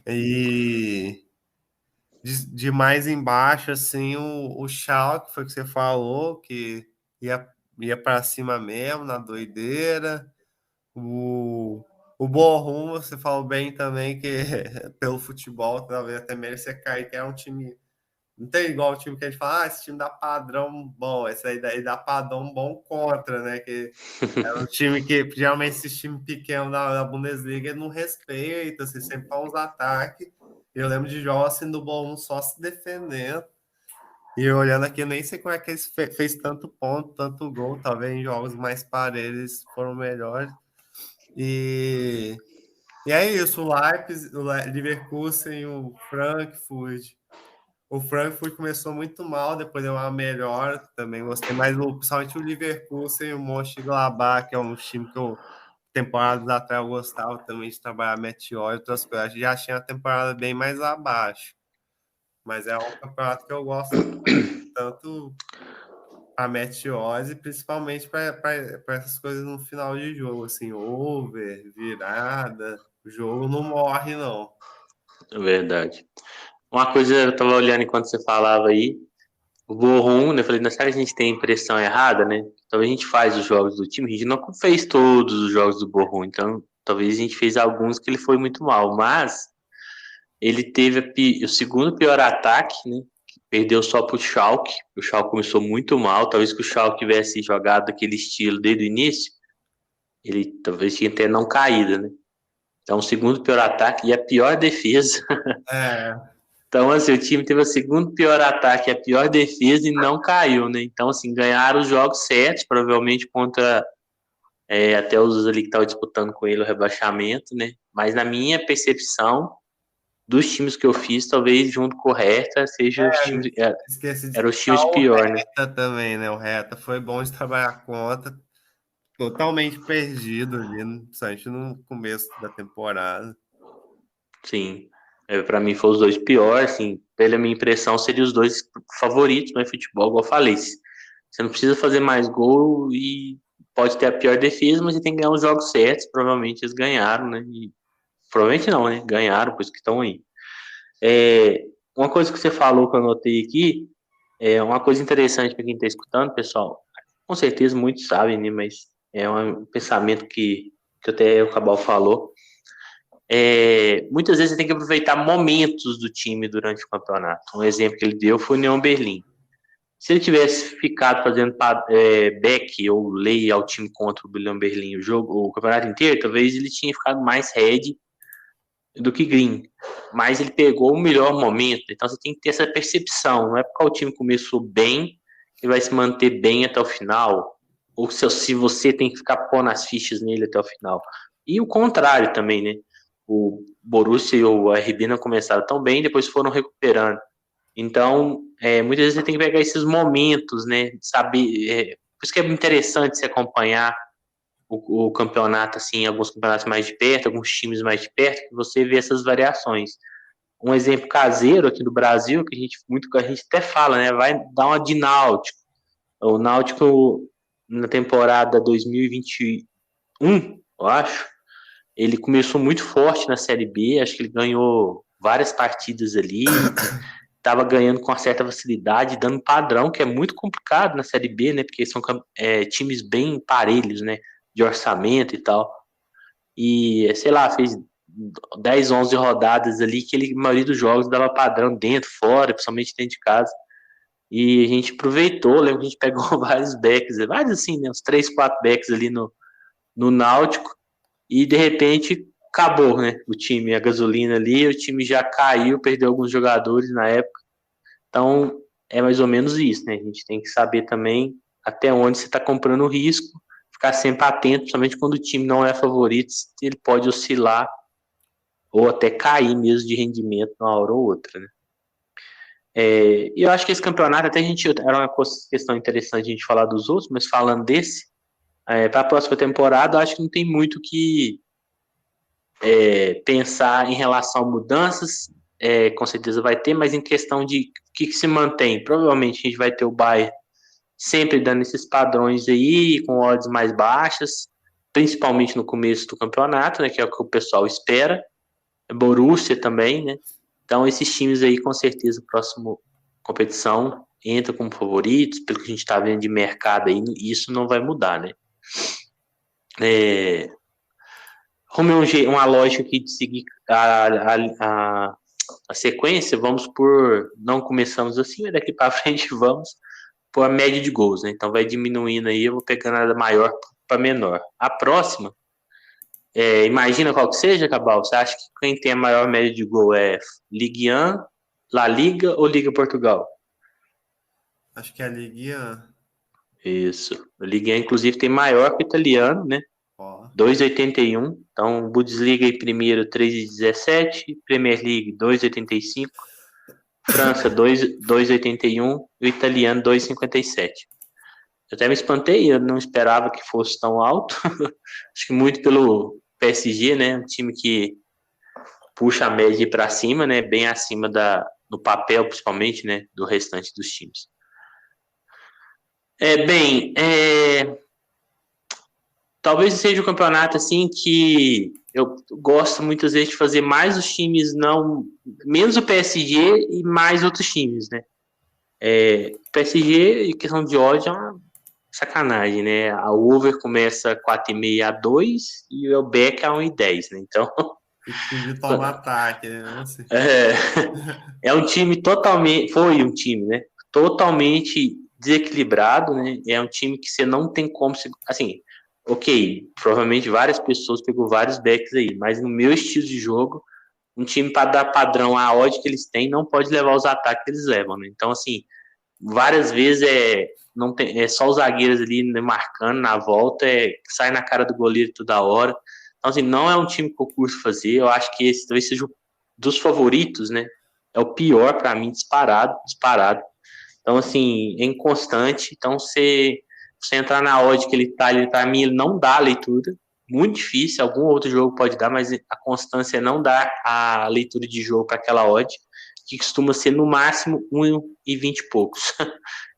E de mais embaixo, assim, o Schalke, foi o que você falou, que ia para cima mesmo, na doideira. O, o Bochum, você falou bem também que pelo futebol talvez até merecia cair, que é um time. Não tem igual o time que a gente fala, esse time dá padrão bom, esse aí daí dá padrão bom contra, né? Que é um time que geralmente esses times pequenos da Bundesliga não respeita, assim, sempre faz uns ataques. Eu lembro de jogos assim, do Bochum só se defendendo. E olhando aqui, eu nem sei como é que eles fez tanto ponto, tanto gol, talvez em jogos mais parelhos foram melhores. E, e é isso, o Leipzig, Leverkusen e o Frankfurt. O Frankfurt começou muito mal, depois deu uma melhor, também gostei, mas principalmente o Leverkusen e o Mönchengladbach, que é um time que eu, temporadas atrás eu gostava também de trabalhar Meteor e outras coisas. Já tinha a temporada bem mais abaixo, mas é um campeonato que eu gosto muito, tanto a Meteose, principalmente para essas coisas no final de jogo, assim, over, virada, o jogo não morre, não. É verdade. Uma coisa, eu tava olhando enquanto você falava aí, o Borrom, né? Eu falei, será que a gente tem a impressão errada, né? Talvez a gente faz os jogos do time, a gente não fez todos os jogos do Borrom, então talvez a gente fez alguns que ele foi muito mal, mas ele teve o segundo pior ataque, né? Perdeu só pro Schalke. O Schalke começou muito mal. Talvez que o Schalke tivesse jogado daquele estilo desde o início, ele talvez tinha até não caído, né? Então, o segundo pior ataque e a pior defesa. É, Então, assim, o time teve o segundo pior ataque e a pior defesa e não caiu, né? Então, assim, ganharam os jogos certos, provavelmente contra até os ali que estavam disputando com ele o rebaixamento, né? Mas na minha percepção, dos times que eu fiz, talvez junto com o Hertha seja os times, esqueci de era os citar times o pior, né? Reta também, né? O Reta foi bom de trabalhar contra, totalmente perdido ali, principalmente no começo da temporada. Sim. Para mim foram os dois piores, assim, pela minha impressão, seriam os dois favoritos no futebol, igual eu falei. Você não precisa fazer mais gol e pode ter a pior defesa, mas você tem que ganhar os jogos certos. Provavelmente eles ganharam, né? E, provavelmente não, né? Ganharam, por isso que estão aí. Uma coisa que você falou que eu anotei aqui, uma coisa interessante para quem está escutando, pessoal. Com certeza muitos sabem, né? Mas é um pensamento que até o Cabal falou. Muitas vezes você tem que aproveitar momentos do time durante o campeonato. Um exemplo que ele deu foi o União Berlim. Se ele tivesse ficado fazendo back ou lay ao time contra o União Berlim o campeonato inteiro, talvez ele tinha ficado mais head do que green. Mas ele pegou o melhor momento. Então você tem que ter essa percepção. Não é porque o time começou bem que vai se manter bem até o final. Ou se você tem que ficar pondo as fichas nele até o final. E o contrário também, né? O Borussia e o RB não começaram tão bem, depois foram recuperando. Então, muitas vezes você tem que pegar esses momentos, né? Saber. Por isso que é interessante se acompanhar o campeonato, assim, alguns campeonatos mais de perto, alguns times mais de perto, que você vê essas variações. Um exemplo caseiro aqui do Brasil, que a gente até fala, né? Vai dar uma de Náutico. O Náutico, na temporada 2021, eu acho, ele começou muito forte na Série B, acho que ele ganhou várias partidas ali, estava ganhando com uma certa facilidade, dando padrão, que é muito complicado na Série B, né? Porque são times bem parelhos, né? De orçamento e tal. E, sei lá, fez 10, 11 rodadas ali que a maioria dos jogos dava padrão dentro, fora, principalmente dentro de casa. E a gente aproveitou, lembro que a gente pegou vários backs, vários assim, né? Uns 3, 4 backs ali no Náutico. E de repente acabou, né? O time, a gasolina ali, o time já caiu, perdeu alguns jogadores na época. Então é mais ou menos isso, né? A gente tem que saber também até onde você está comprando o risco, ficar sempre atento, principalmente quando o time não é favorito, ele pode oscilar ou até cair mesmo de rendimento uma hora ou outra, né? E eu acho que esse campeonato, até era uma questão interessante a gente falar dos outros, mas falando desse, para a próxima temporada, eu acho que não tem muito que pensar em relação a mudanças, com certeza vai ter, mas em questão de o que se mantém, provavelmente a gente vai ter o Bayern sempre dando esses padrões aí, com odds mais baixas, principalmente no começo do campeonato, né, que é o que o pessoal espera. Borussia também, né? Então esses times aí, com certeza, próximo competição entra como favoritos, pelo que a gente está vendo de mercado aí, isso não vai mudar, né? Arrumei uma lógica aqui de seguir a sequência, vamos por, não começamos assim, mas daqui para frente vamos por a média de gols, né? Então vai diminuindo aí, eu vou pegando a maior para menor. A próxima, imagina qual que seja, Cabal, você acha que quem tem a maior média de gol é Ligue 1, La Liga ou Liga Portugal? Acho que a Liguinha. Isso. A Ligue 1, inclusive, tem maior que o italiano, né? Ó, 2,81. Então, Bundesliga em primeiro, 3,17. Premier League, 2,85. França, 2,81. E o italiano, 2,57. Eu até me espantei, eu não esperava que fosse tão alto. Acho que muito pelo PSG, né? Um time que puxa a média para cima, né? Bem acima no papel, principalmente, né? Do restante dos times. Talvez seja um campeonato assim que eu gosto muitas vezes de fazer mais os times, não menos o PSG e mais outros times, né? PSG, em questão de odds, é uma sacanagem, né? A over começa 4,5 a 2 e o back a 1,10, né? Então, O time toma ataque, né? Não sei. é um time totalmente, foi um time, né? Totalmente desequilibrado, né? É um time que você não tem como se, assim, ok, provavelmente várias pessoas pegou vários backs aí, mas no meu estilo de jogo, um time para dar padrão à odd que eles têm não pode levar os ataques que eles levam, né? Então, assim, várias vezes não tem, é só os zagueiros ali, né, marcando na volta, sai na cara do goleiro toda hora. Então, assim, não é um time que eu curto fazer. Eu acho que esse talvez seja dos favoritos, né? É o pior para mim, disparado, disparado. Então, assim, é inconstante. Então, você entrar na odd que ele para mim, ele não dá a leitura. Muito difícil. Algum outro jogo pode dar, mas a constância não dá a leitura de jogo para aquela odd, que costuma ser no máximo 1,20 e poucos,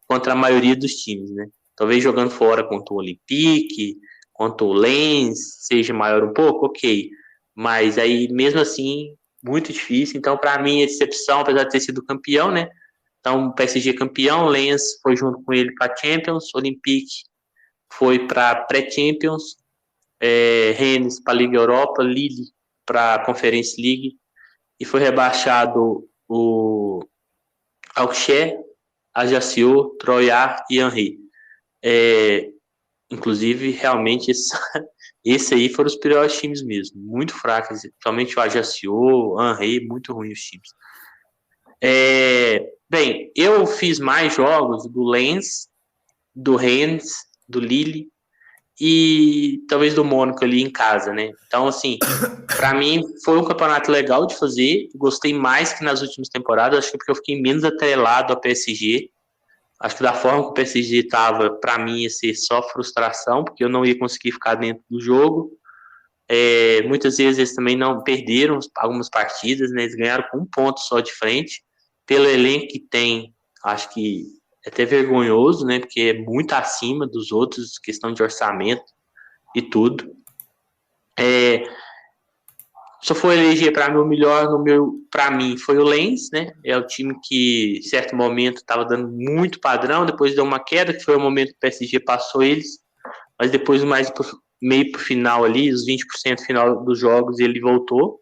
contra a maioria dos times, né? Talvez jogando fora contra o Olympique, contra o Lens, seja maior um pouco, ok. Mas aí, mesmo assim, muito difícil. Então, para mim, a decepção, apesar de ter sido campeão, né? Então, o PSG campeão, Lens foi junto com ele para a Champions, Olympique foi para pré-Champions, Rennes para a Liga Europa, Lille para a Conference League, e foi rebaixado o Auxerre, Ajaccio, Troyes e Henry. Inclusive, realmente, esse aí foram os piores times mesmo, muito fracos, principalmente o Ajaccio, Henry, muito ruim os times. Bem, eu fiz mais jogos do Lens, do Rennes, do Lille e talvez do Mônaco ali em casa, né? Então, assim, para mim foi um campeonato legal de fazer, gostei mais que nas últimas temporadas, acho que porque eu fiquei menos atrelado ao PSG. Acho que da forma que o PSG estava, para mim ia ser só frustração, porque eu não ia conseguir ficar dentro do jogo. Muitas vezes eles também não perderam algumas partidas, né? Eles ganharam com um ponto só de frente. Pelo elenco que tem, acho que é até vergonhoso, né? Porque é muito acima dos outros, questão de orçamento e tudo. Se eu for eleger para mim o melhor, para mim foi o Lens, né? É o time que, em certo momento, estava dando muito padrão, depois deu uma queda, que foi o momento que o PSG passou eles, mas depois, mais meio pro final ali, os 20% final dos jogos, ele voltou.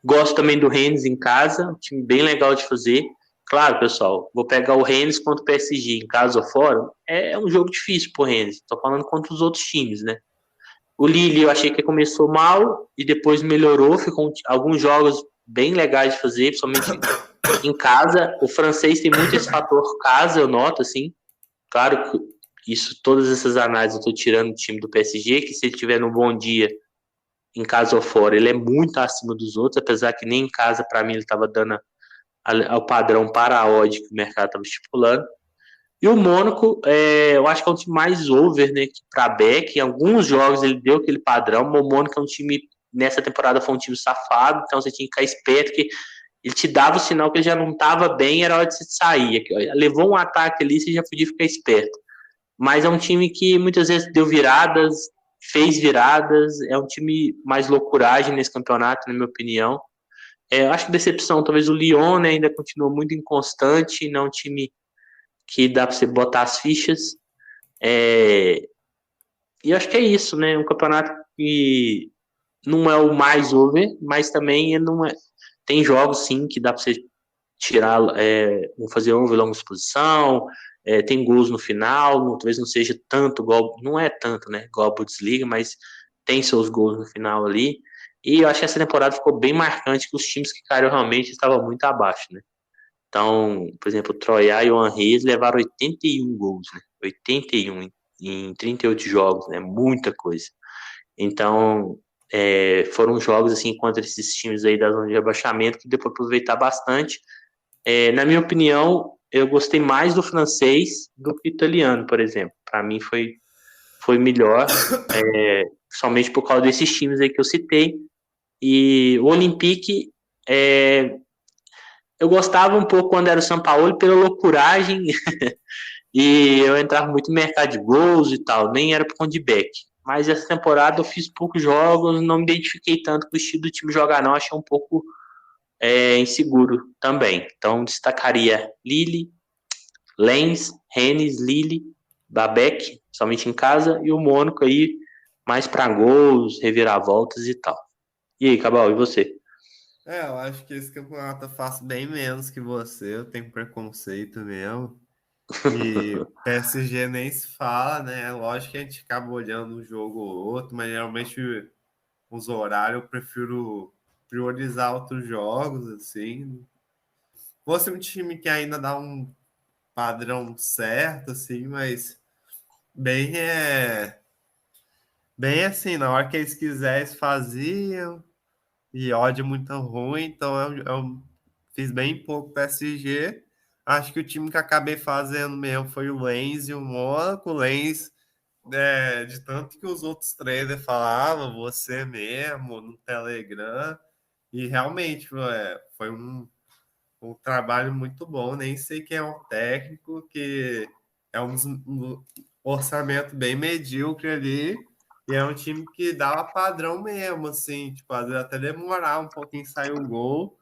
Gosto também do Rennes em casa, um time bem legal de fazer. Claro, pessoal, vou pegar o Rennes contra o PSG em casa ou fora. É um jogo difícil pro Rennes, tô falando contra os outros times, né? O Lille eu achei que começou mal e depois melhorou, ficou alguns jogos bem legais de fazer, principalmente em casa. O francês tem muito esse fator casa, eu noto, assim. Claro que todas essas análises eu estou tirando do time do PSG, que se ele tiver num bom dia, em casa ou fora, ele é muito acima dos outros, apesar que nem em casa, para mim, ele estava dando ao padrão para a odd que o mercado estava estipulando. E o Mônaco, eu acho que é um time mais over, né, para back. Em alguns jogos ele deu aquele padrão, mas o Mônaco é um time, nessa temporada foi um time safado, então você tinha que ficar esperto, que ele te dava o sinal que ele já não estava bem, era hora de você sair. Levou um ataque ali, você já podia ficar esperto. Mas é um time que muitas vezes deu viradas, fez viradas, é um time mais loucuragem nesse campeonato, na minha opinião. Eu acho que decepção, talvez o Lyon, né, ainda continua muito inconstante, não é um time que dá para você botar as fichas. E eu acho que é isso, né? Um campeonato que não é o mais over, mas também não é. Tem jogos sim que dá para você tirar, fazer over longa exposição, tem gols no final, talvez não seja tanto igual, não é tanto, né? Igual a Bundesliga, mas tem seus gols no final ali. E eu acho que essa temporada ficou bem marcante, que os times que caíram realmente estavam muito abaixo, né? Então, por exemplo, o Troyes e o Henry levaram 81 gols, né? 81 em 38 jogos, né? Muita coisa. Então, foram jogos assim contra esses times aí da zona de rebaixamento que deu para aproveitar bastante. Na minha opinião, eu gostei mais do francês do que do italiano, por exemplo. Para mim foi melhor, somente por causa desses times aí que eu citei. E o Olympique, eu gostava um pouco quando era o São Paulo pela loucuragem e eu entrava muito no mercado de gols e tal, nem era por conta de back. Mas essa temporada eu fiz poucos jogos, não me identifiquei tanto com o estilo do time jogar não, achei um pouco inseguro também. Então destacaria Lille, Lens, Rennes, Lille, Babeck, somente em casa, e o Mônaco aí mais para gols, reviravoltas e tal. E aí, Cabal, e você? Eu acho que esse campeonato eu faço bem menos que você, eu tenho preconceito mesmo. E PSG nem se fala, né? Lógico que a gente acaba olhando um jogo ou outro, mas geralmente os horários eu prefiro priorizar outros jogos, assim. Fosse um time que ainda dá um padrão certo, assim, mas bem bem assim, na hora que eles quisessem faziam, e ódio muito ruim, então eu fiz bem pouco PSG. Acho que o time que acabei fazendo mesmo foi o Lens e o Mônaco. O Lens, de tanto que os outros traders falavam, você mesmo, no Telegram, e realmente foi um trabalho muito bom. Nem sei quem é o técnico, que é um orçamento bem medíocre ali. E é um time que dava padrão mesmo, assim, tipo, às vezes até demorar um pouquinho sair o gol.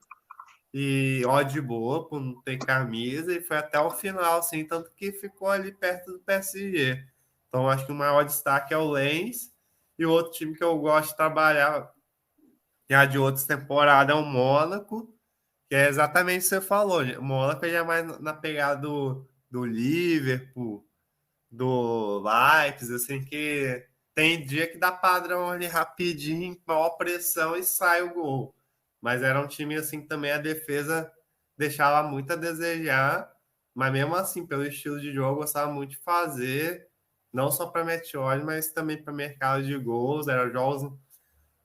E ó de boa, por não ter camisa, e foi até o final, assim, tanto que ficou ali perto do PSG. Então, acho que o maior destaque é o Lens, e o outro time que eu gosto de trabalhar, já de outras temporadas, é o Mônaco, que é exatamente o que você falou. O Mônaco já é mais na pegada do Liverpool, do Leipzig, assim, que tem dia que dá padrão ali rapidinho, maior pressão e sai o gol. Mas era um time assim que também a defesa deixava muito a desejar, mas mesmo assim, pelo estilo de jogo, gostava muito de fazer, não só para Meteor, mas também para mercado de gols. Era jogos,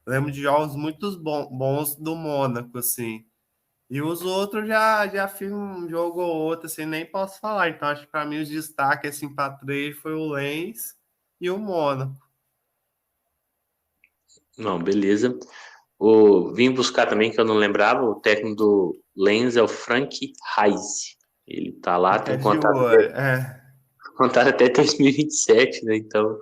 lembro de jogos muito bons do Mônaco, assim. E os outros já fiz um jogo ou outro, assim, nem posso falar. Então, acho que para mim os destaques assim, para três foi o Lens e o Mônaco. Não, beleza. Vim buscar também, que eu não lembrava, o técnico do Lens é o Frank Reis. Ele tá lá, Fica tem de contrato olho. É, contrato até 2027, né? Então,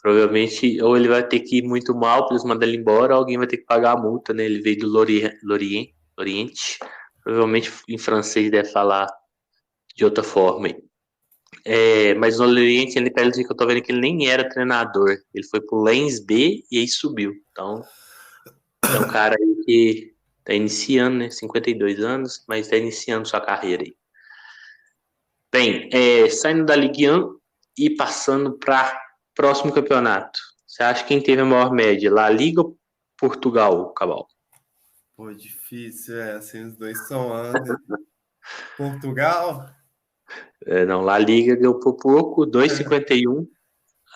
provavelmente, ou ele vai ter que ir muito mal para eles mandarem ele embora, ou alguém vai ter que pagar a multa, né? Ele veio do Loriente. Provavelmente em francês deve falar de outra forma. Mas no Loriente, ele, pelo que eu tô vendo, que ele nem era treinador. Ele foi pro Lens B e aí subiu. Então, é um cara aí que tá iniciando, né? 52 anos, mas tá iniciando sua carreira aí. Bem, saindo da Ligue 1 e passando para próximo campeonato. Você acha quem teve a maior média? La Liga ou Portugal, Cabal? pô, difícil, assim, os dois são under. Portugal? Não, La Liga deu por pouco, 2,51.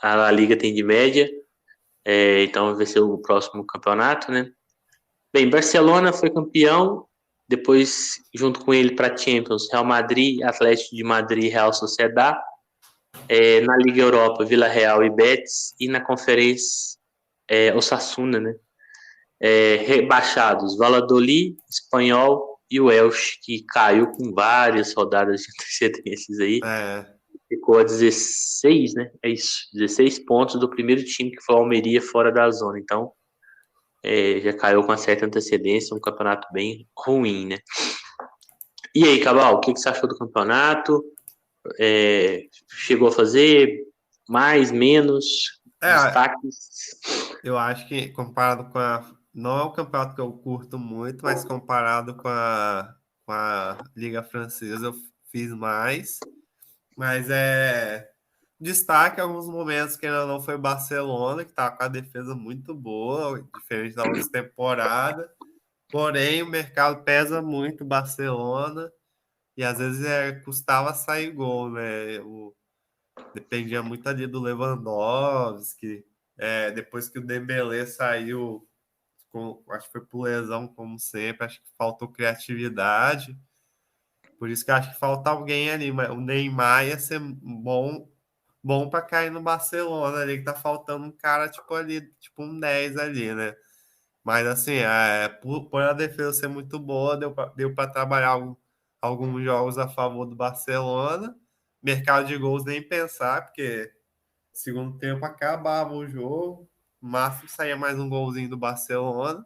A La Liga tem de média. Então vai ser o próximo campeonato, né? Bem, Barcelona foi campeão, depois junto com ele para Champions, Real Madrid, Atlético de Madrid, Real Sociedad. Na Liga Europa, Vila Real e Betis, e na Conferência, Osasuna, né? Rebaixados, Valladolid, Espanhol e o Elche, que caiu com várias rodadas de antecedências aí. É, Ficou a 16, né? É isso, 16 pontos do primeiro time, que foi o Almeria, fora da zona. Então, já caiu com uma certa antecedência, um campeonato bem ruim, né? E aí, Cabal, o que você achou do campeonato? Chegou a fazer mais, menos, é, destaques? eu acho que comparado com a. Não é um campeonato que eu curto muito, mas comparado com a Liga Francesa, eu fiz mais. Mas destaque alguns momentos que ainda não foi Barcelona, que tá com a defesa muito boa, diferente da outra temporada. Porém, o mercado pesa muito Barcelona e às vezes custava sair gol, né? Dependia muito ali do Lewandowski. Depois que o Dembélé saiu, acho que foi por lesão, como sempre, acho que faltou criatividade. Por isso que eu acho que falta alguém ali, mas o Neymar ia ser bom para cair no Barcelona ali, que tá faltando um cara tipo ali, tipo um 10 ali, né? Mas assim, por a defesa ser muito boa, deu para trabalhar alguns jogos a favor do Barcelona. Mercado de gols nem pensar, porque segundo tempo acabava o jogo, no máximo saía mais um golzinho do Barcelona.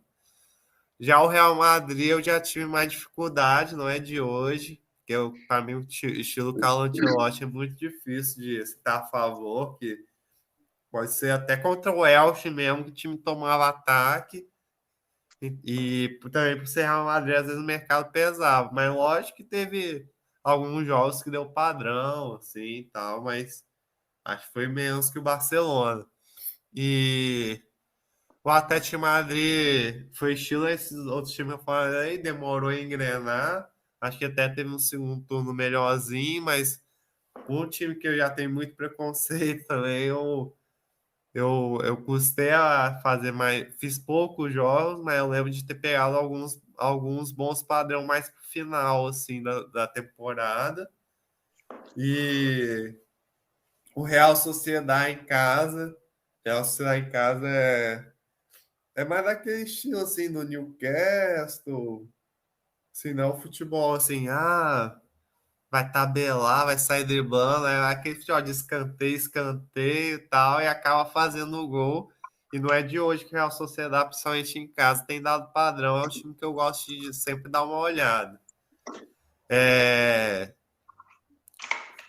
Já o Real Madrid eu já tive mais dificuldade, não é de hoje. porque para mim o estilo Carlo Ancelotti é muito difícil de estar a favor, que pode ser até contra o Elche mesmo, que o time tomava ataque, e também por ser Real Madrid, às vezes o mercado pesava, mas lógico que teve alguns jogos que deu padrão, assim, e tal, mas acho que foi menos que o Barcelona. E o Atlético de Madrid foi estilo esses outros times que eu falei, demorou a engrenar. Acho que até teve um segundo turno melhorzinho, mas um time que eu já tenho muito preconceito também, eu custei a fazer mais. Fiz poucos jogos, mas eu lembro de ter pegado alguns bons padrão mais pro final, assim, da temporada. E o Real Sociedade em casa. Real Sociedade em casa é mais daquele estilo assim do Newcastle, se não futebol assim, vai tabelar, vai sair driblando, é aquele futebol de escanteio, escanteio e tal, e acaba fazendo o gol. E não é de hoje que a Real Sociedade, principalmente em casa, tem dado padrão. É um time que eu gosto de sempre dar uma olhada. É,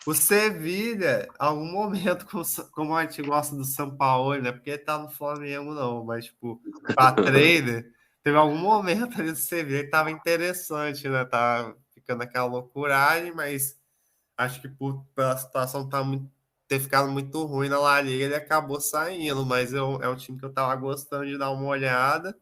o Sevilha, algum momento, como a gente gosta do Sampaoli, né? Porque ele tá no Flamengo, não, mas, tipo, pra trader, teve algum momento ali do Sevilha que tava interessante, né? Tava ficando aquela loucuragem, mas acho que pela situação ter ficado muito ruim na La Liga, ele acabou saindo, mas é um time que eu tava gostando de dar uma olhada.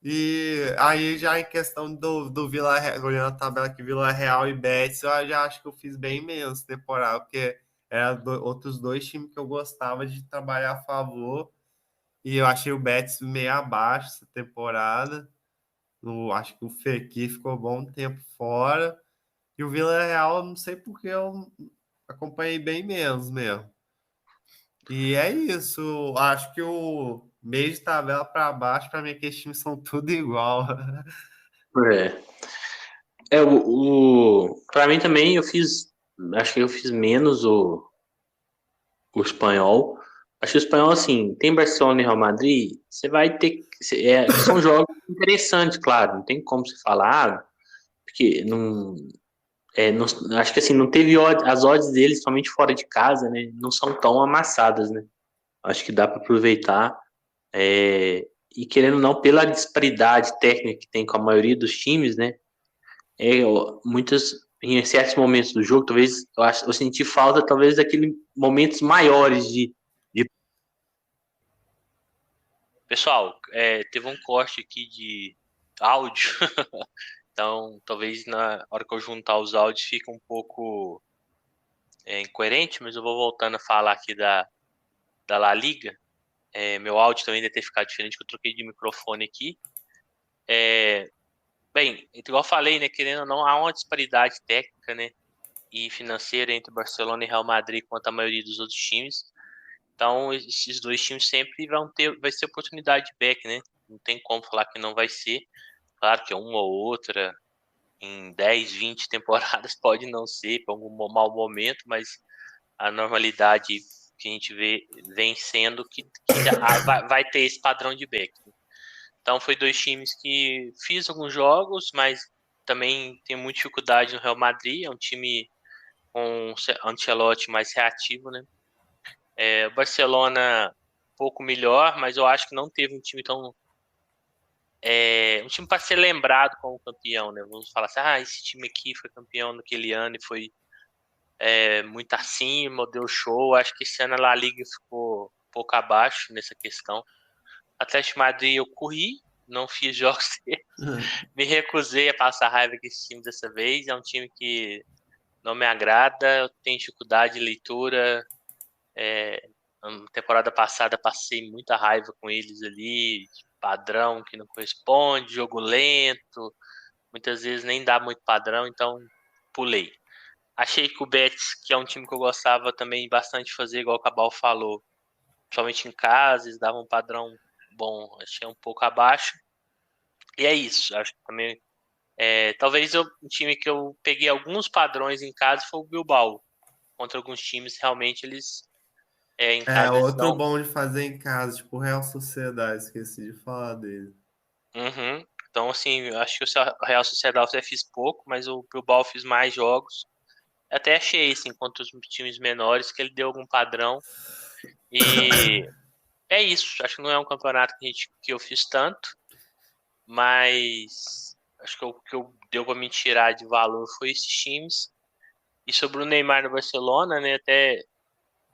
E aí, já em questão do Vila Real, olhando a tabela aqui, Vila Real e Betis, eu já acho que eu fiz bem menos temporada, porque eram outros dois times que eu gostava de trabalhar a favor, e eu achei o Betis meio abaixo essa temporada. Acho que o Fekir ficou bom tempo fora, e o Vila Real, eu não sei porque eu acompanhei bem menos mesmo. E é isso, acho que o meio de tabela para baixo, para mim, aqueles times são tudo igual. É. Pra mim também acho que eu fiz menos o espanhol. Acho que o espanhol, assim, tem Barcelona e Real Madrid, você vai ter, são jogos interessantes, claro, não tem como se falar, porque não, não, acho que assim, não teve as odds deles, somente fora de casa, né, não são tão amassadas, né, acho que dá para aproveitar, e querendo ou não, pela disparidade técnica que tem com a maioria dos times, né, muitas em certos momentos do jogo, talvez eu senti falta talvez daqueles momentos maiores de... Pessoal, teve um corte aqui de áudio, então talvez na hora que eu juntar os áudios fica um pouco incoerente, mas eu vou voltando a falar aqui da La Liga. Meu áudio também deve ter ficado diferente, que eu troquei de microfone aqui. Bem, igual eu falei, né, querendo ou não, há uma disparidade técnica, né, e financeira entre Barcelona e Real Madrid quanto a maioria dos outros times. Então, esses dois times sempre vai ser oportunidade de back, né? Não tem como falar que não vai ser. Claro que uma ou outra, em 10, 20 temporadas, pode não ser, por algum mau momento, mas a normalidade que a gente vem sendo que vai ter esse padrão de back. Então, foi dois times que fiz alguns jogos, mas também tem muita dificuldade no Real Madrid. É um time com um Ancelotti mais reativo, né? O Barcelona um pouco melhor, mas eu acho que não teve um time tão. Um time para ser lembrado como campeão, né? Vamos falar assim, esse time aqui foi campeão naquele ano e foi muito acima, deu show. Acho que esse ano a La Liga ficou um pouco abaixo nessa questão. Atlético de Madrid eu corri, não fiz jogos, me recusei a passar raiva com esse time dessa vez. É um time que não me agrada, eu tenho dificuldade de leitura. Na temporada passada passei muita raiva com eles ali, padrão que não corresponde, jogo lento, muitas vezes nem dá muito padrão, então pulei. Achei que o Betis, que é um time que eu gostava também bastante de fazer, igual o Cabal falou, principalmente em casa, eles davam um padrão bom, achei um pouco abaixo. E é isso, acho que também talvez um time que eu peguei alguns padrões em casa foi o Bilbao. Contra alguns times, realmente eles em casa eles Outro dão. bom de fazer em casa, tipo Real Sociedade, esqueci de falar dele. Uhum. Então, assim, eu acho que o Real Sociedade até fiz pouco, mas o Bilbao fiz mais jogos. Até achei, assim, contra os times menores, que ele deu algum padrão. E é isso. Acho que não é um campeonato que eu fiz tanto, mas acho que o que eu deu para me tirar de valor foi esses times. E sobre o Neymar no Barcelona, né? Até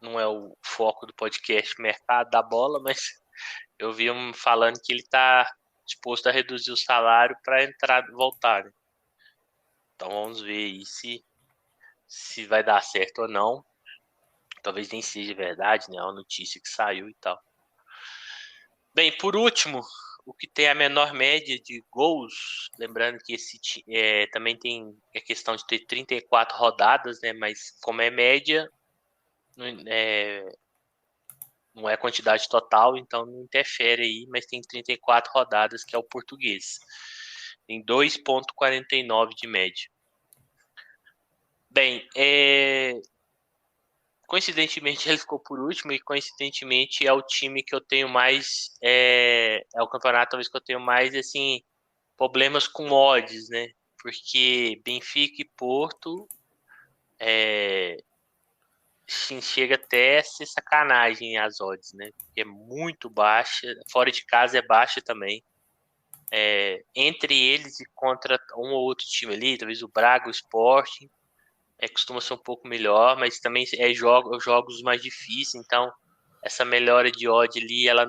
não é o foco do podcast mercado da bola, mas eu vi falando que ele está disposto a reduzir o salário para entrar, voltar, né? Então vamos ver aí se vai dar certo ou não. Talvez nem seja verdade, né? É uma notícia que saiu e tal. Bem, por último, o que tem a menor média de gols, lembrando que também tem a questão de ter 34 rodadas, né? Mas como é média, não é quantidade total, então não interfere aí, mas tem 34 rodadas, que é o português. Tem 2,49 de média. Bem, coincidentemente ele ficou por último e coincidentemente é o time que eu tenho mais, é o campeonato talvez que eu tenho mais, assim, problemas com odds, né? Porque Benfica e Porto, sim, chega até a ser sacanagem as odds, né? Porque é muito baixa, fora de casa é baixa também. Entre eles e contra um ou outro time ali, talvez o Braga, o Sporting, costuma ser um pouco melhor, mas também jogos mais difíceis, então essa melhora de odd ali, ela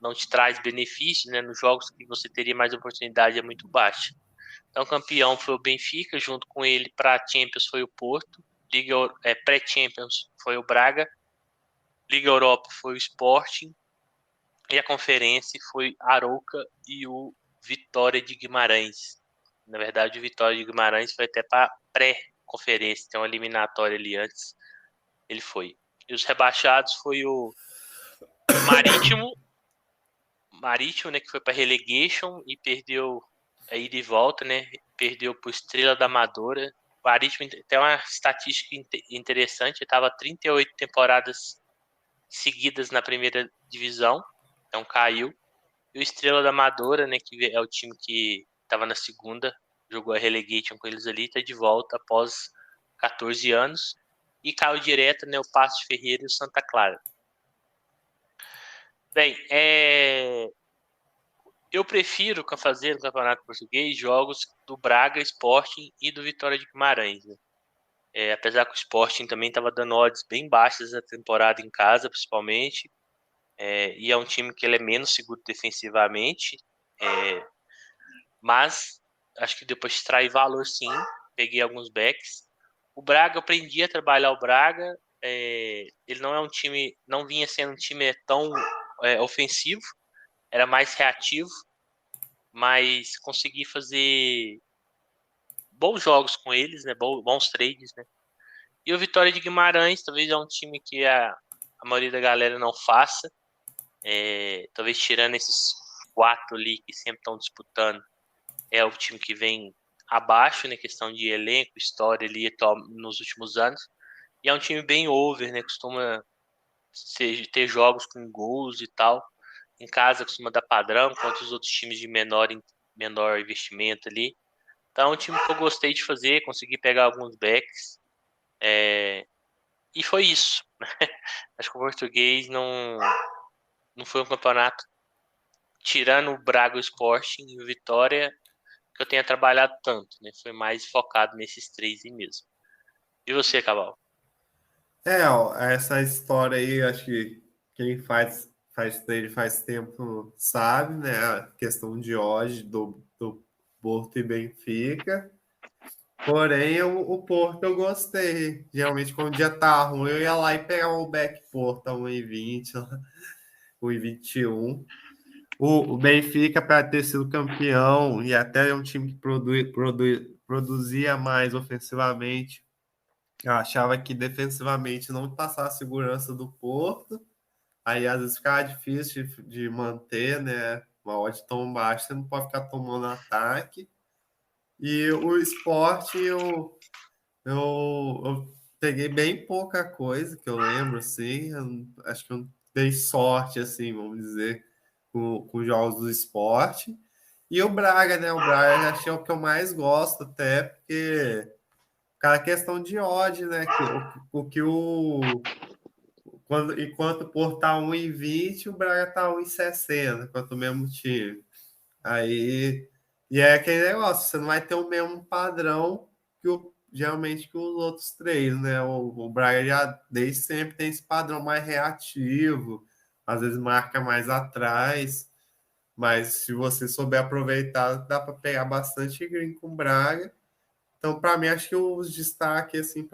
não te traz benefício, né? Nos jogos que você teria mais oportunidade é muito baixa. Então, campeão foi o Benfica, junto com ele para a Champions foi o Porto, pré-Champions foi o Braga, Liga Europa foi o Sporting e a Conferência foi Arouca e o Vitória de Guimarães. Na verdade, o Vitória de Guimarães foi até para pré-conferência, tem uma eliminatória ali antes, ele foi. E os rebaixados foi o Marítimo, né, que foi para relegation e perdeu a ida e volta, né? Perdeu para o Estrela da Amadora. O Marítimo tem uma estatística interessante, estava 38 temporadas seguidas na primeira divisão, então caiu. E o Estrela da Amadora, né, que é o time que estava na segunda, jogou a relegation com eles ali, está de volta após 14 anos. E caiu direto, né, o Paços de Ferreira e o Santa Clara. Bem, eu prefiro fazer no Campeonato Português jogos do Braga, Sporting e do Vitória de Guimarães, né? Apesar que o Sporting também estava dando odds bem baixas na temporada em casa, principalmente. E é um time que ele é menos seguro defensivamente. Mas acho que depois extrai valor sim. Peguei alguns backs. O Braga, eu aprendi a trabalhar o Braga. Ele não é um time, não vinha sendo um time tão ofensivo, era mais reativo, mas consegui fazer bons jogos com eles, né? Bons trades, né? E o Vitória de Guimarães, talvez é um time que a maioria da galera não faça. Talvez tirando esses 4 ali que sempre estão disputando, é o time que vem abaixo, né? Questão de elenco, história ali nos últimos anos. E é um time bem over, né? Costuma ter jogos com gols e tal. Em casa costuma dar padrão, contra os outros times de menor investimento ali. Então, é um time que eu gostei de fazer, consegui pegar alguns backs. E foi isso. Acho que o português não foi um campeonato, tirando o Braga, o Sporting e o Vitória, que eu tenha trabalhado tanto, né? Foi mais focado nesses 3 aí mesmo. E você, Cabal? Ó, essa história aí, acho que quem faz dele faz tempo sabe, né? A questão de hoje do Porto e Benfica. Porém, o Porto eu gostei. Geralmente, quando o dia tá ruim, eu ia lá e pegava o back Porto a 1,20, 1,21. O Benfica, para ter sido campeão, e até é um time que produzia mais ofensivamente, eu achava que defensivamente não passava a segurança do Porto. Aí às vezes ficava difícil de manter, né? Uma odd tão baixa, você não pode ficar tomando ataque. E o esporte, eu peguei bem pouca coisa que eu lembro, assim. Acho que eu dei sorte, assim, vamos dizer, com jogos do esporte. E o Braga, né? O Braga achei o que eu mais gosto, até porque, cara, questão de ódio, né? O que o. Enquanto o Porto tá 1,20, o Braga tá 1,60, enquanto o mesmo time. Aí. E é aquele negócio, você não vai ter o mesmo padrão geralmente que os outros três, né? O Braga já desde sempre tem esse padrão mais reativo, às vezes marca mais atrás. Mas se você souber aproveitar, dá para pegar bastante green com o Braga. Então, para mim, acho que os destaques assim,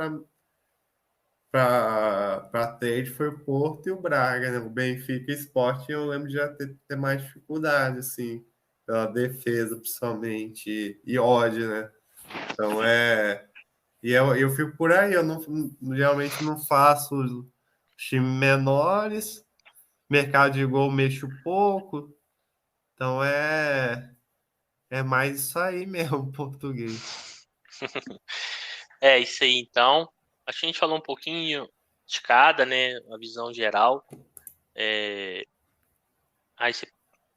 para trade foi o Porto e o Braga, né? O Benfica e o Sport, eu lembro de já ter mais dificuldade, assim, pela defesa, principalmente, e ódio, né? Então, eu fico por aí, eu não, realmente não faço times menores, mercado de gol mexo pouco, então é mais isso aí mesmo, português. É isso aí, então. Acho que a gente falou um pouquinho de cada, né? A visão geral. Aí você,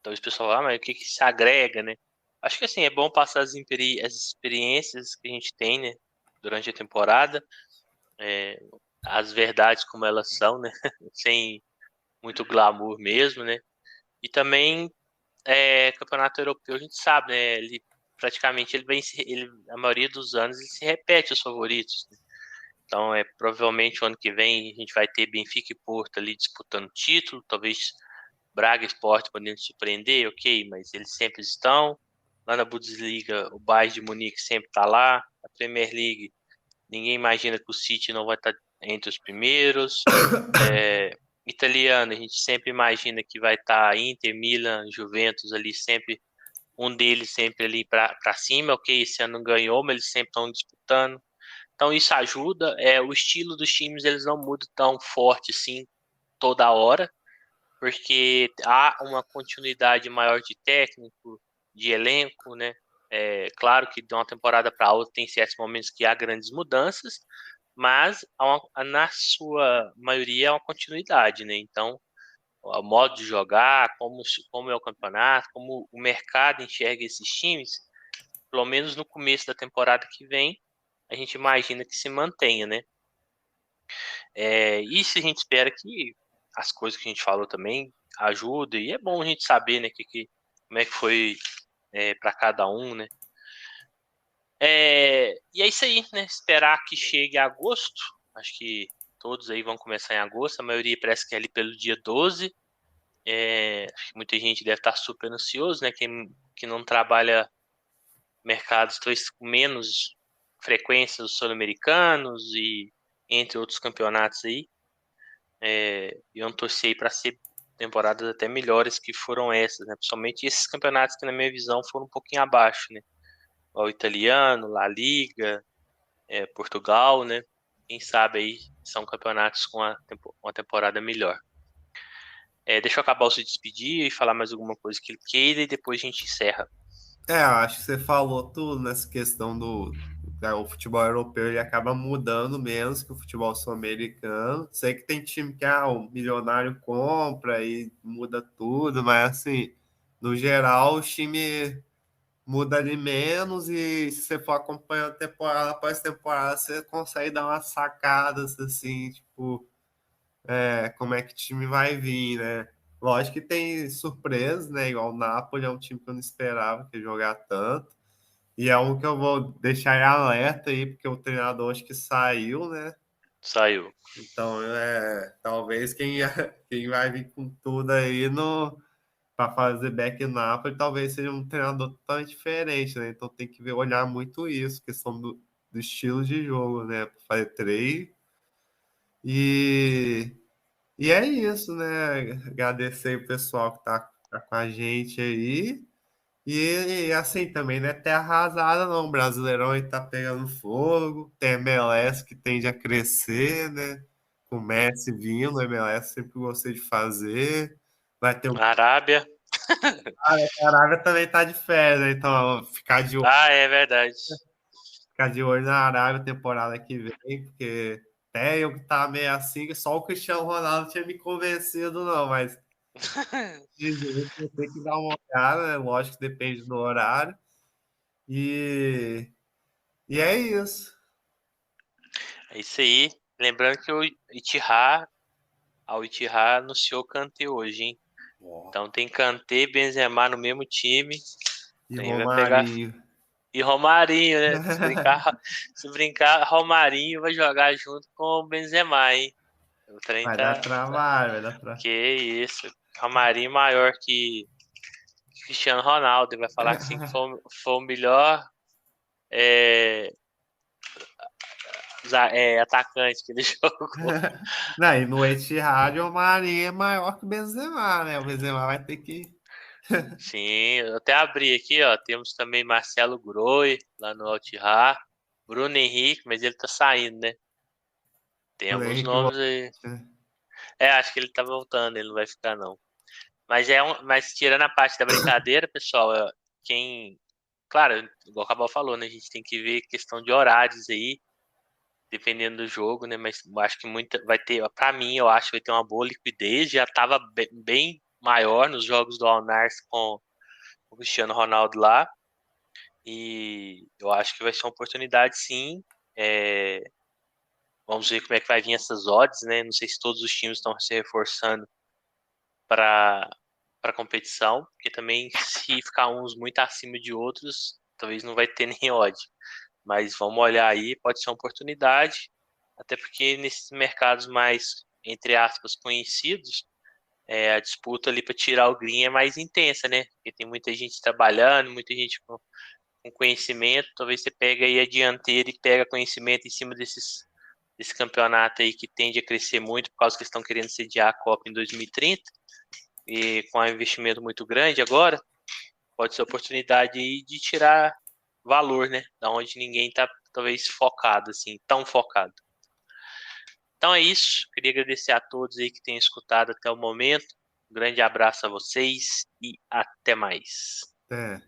talvez o pessoal, mas o que que se agrega, né? Acho que assim, é bom passar as experiências que a gente tem, né? Durante a temporada, é, as verdades como elas são, né? Sem muito glamour mesmo, né? E também campeonato europeu, a gente sabe, né? Ele praticamente ele vem a maioria dos anos ele se repete os favoritos, né? Então provavelmente o ano que vem a gente vai ter Benfica e Porto ali disputando título, talvez Braga e Sport podendo surpreender, ok, mas eles sempre estão. Lá na Bundesliga, o Bayern de Munique sempre está lá. A Premier League, ninguém imagina que o City não vai estar entre os primeiros. Italiano, a gente sempre imagina que vai estar Inter, Milan, Juventus ali sempre, um deles sempre ali para cima, ok, esse ano não ganhou, mas eles sempre estão disputando. Então isso ajuda, o estilo dos times eles não mudam tão forte assim toda hora, porque há uma continuidade maior de técnico, de elenco, né? É claro que de uma temporada para outra tem certos momentos que há grandes mudanças, mas na sua maioria é uma continuidade, né? Então, o modo de jogar, como é o campeonato, como o mercado enxerga esses times, pelo menos no começo da temporada que vem, a gente imagina que se mantenha, né? Isso a gente espera que as coisas que a gente falou também ajudem, e é bom a gente saber, né, como é que foi para cada um, né? E é isso aí, né? Esperar que chegue agosto. Acho que todos aí vão começar em agosto. A maioria parece que é ali pelo dia 12. Acho que muita gente deve estar super ansioso, né? Que não trabalha mercados talvez com menos frequência, os sul-americanos e entre outros campeonatos aí. Iam torcer para ser temporadas até melhores que foram essas, né? Principalmente esses campeonatos que, na minha visão, foram um pouquinho abaixo, né? O italiano, La Liga, Portugal, né? Quem sabe aí são campeonatos com uma temporada melhor. Deixa eu acabar o se despedir e falar mais alguma coisa que ele queira e depois a gente encerra. Eu acho que você falou tudo nessa questão o futebol europeu ele acaba mudando menos que o futebol sul-americano. Sei que tem time que o milionário compra e muda tudo, mas assim, no geral, o time muda ali menos e se você for acompanhando temporada após temporada, você consegue dar umas sacadas assim, tipo, como é que o time vai vir, né? Lógico que tem surpresas, né? Igual o Napoli é um time que eu não esperava que ia jogar tanto. E é um que eu vou deixar em alerta aí, porque o treinador acho que saiu, né? Saiu. Então, talvez quem vai vir com tudo aí no para fazer back Napoli, talvez seja um treinador totalmente diferente, né? Então tem que olhar muito isso, questão do estilo de jogo, né? Para fazer três. E, e é isso, né? Agradecer o pessoal que tá com a gente aí. E assim também não é terra arrasada, não. O Brasileirão aí tá pegando fogo. Tem MLS que tende a crescer, né? Com o Messi vindo, o MLS sempre gostei de fazer. Vai ter o Arábia. a Arábia também tá de férias, né? Então Ah, é verdade. ficar de olho na Arábia temporada que vem, porque até eu que tava meio assim, que só o Cristiano Ronaldo tinha me convencido, não, mas De jeito, eu tenho que dar uma olhada, né? Lógico que depende do horário. E, e é isso. É isso aí. Lembrando que o Ittihad anunciou Kanté hoje, hein? Ó. Então tem Kanté e Benzema no mesmo time. E Aí vai pegar. Romarinho. E Romarinho, né? Se brincar, Romarinho vai jogar junto com o Benzema, hein? O trem Vai dar tá. trabalho, vai dar trabalho. Que isso. Romarinho maior que Cristiano Ronaldo. Ele vai falar que assim, que foi o melhor é, atacante que ele jogou. Não, e no Etihad o Romarinho é maior que o Benzema, né? O Benzema vai ter que... Sim, eu até abri aqui, ó. Temos também Marcelo Groi lá no Al-Ittihad. Bruno Henrique, mas ele tá saindo, né? Tem O alguns Henrique nomes aí. Acho que ele tá voltando, ele não vai ficar, não. Mas tirando a parte da brincadeira, pessoal, quem. Claro, igual o Cabal falou, né? A gente tem que ver questão de horários aí, dependendo do jogo, né? Mas eu acho que muita vai ter, pra mim, eu acho que vai ter uma boa liquidez. Já tava bem maior nos jogos do Al-Nassr com o Cristiano Ronaldo lá. E eu acho que vai ser uma oportunidade, sim. É, vamos ver como é que vai vir essas odds, né? Não sei se todos os times estão se reforçando para a competição, porque também se ficar uns muito acima de outros, talvez não vai ter nem odd. Mas vamos olhar aí, pode ser uma oportunidade, até porque nesses mercados mais, entre aspas, conhecidos, a disputa ali para tirar o green é mais intensa, né? Porque tem muita gente trabalhando, muita gente com conhecimento. Talvez você pega aí a dianteira e pega conhecimento em cima desse campeonato aí que tende a crescer muito por causa que estão querendo sediar a Copa em 2030 e com um investimento muito grande agora, pode ser oportunidade aí de tirar valor, né? Da onde ninguém tá talvez focado assim, tão focado. Então é isso. Queria agradecer a todos aí que têm escutado até o momento. Um grande abraço a vocês e até mais. É.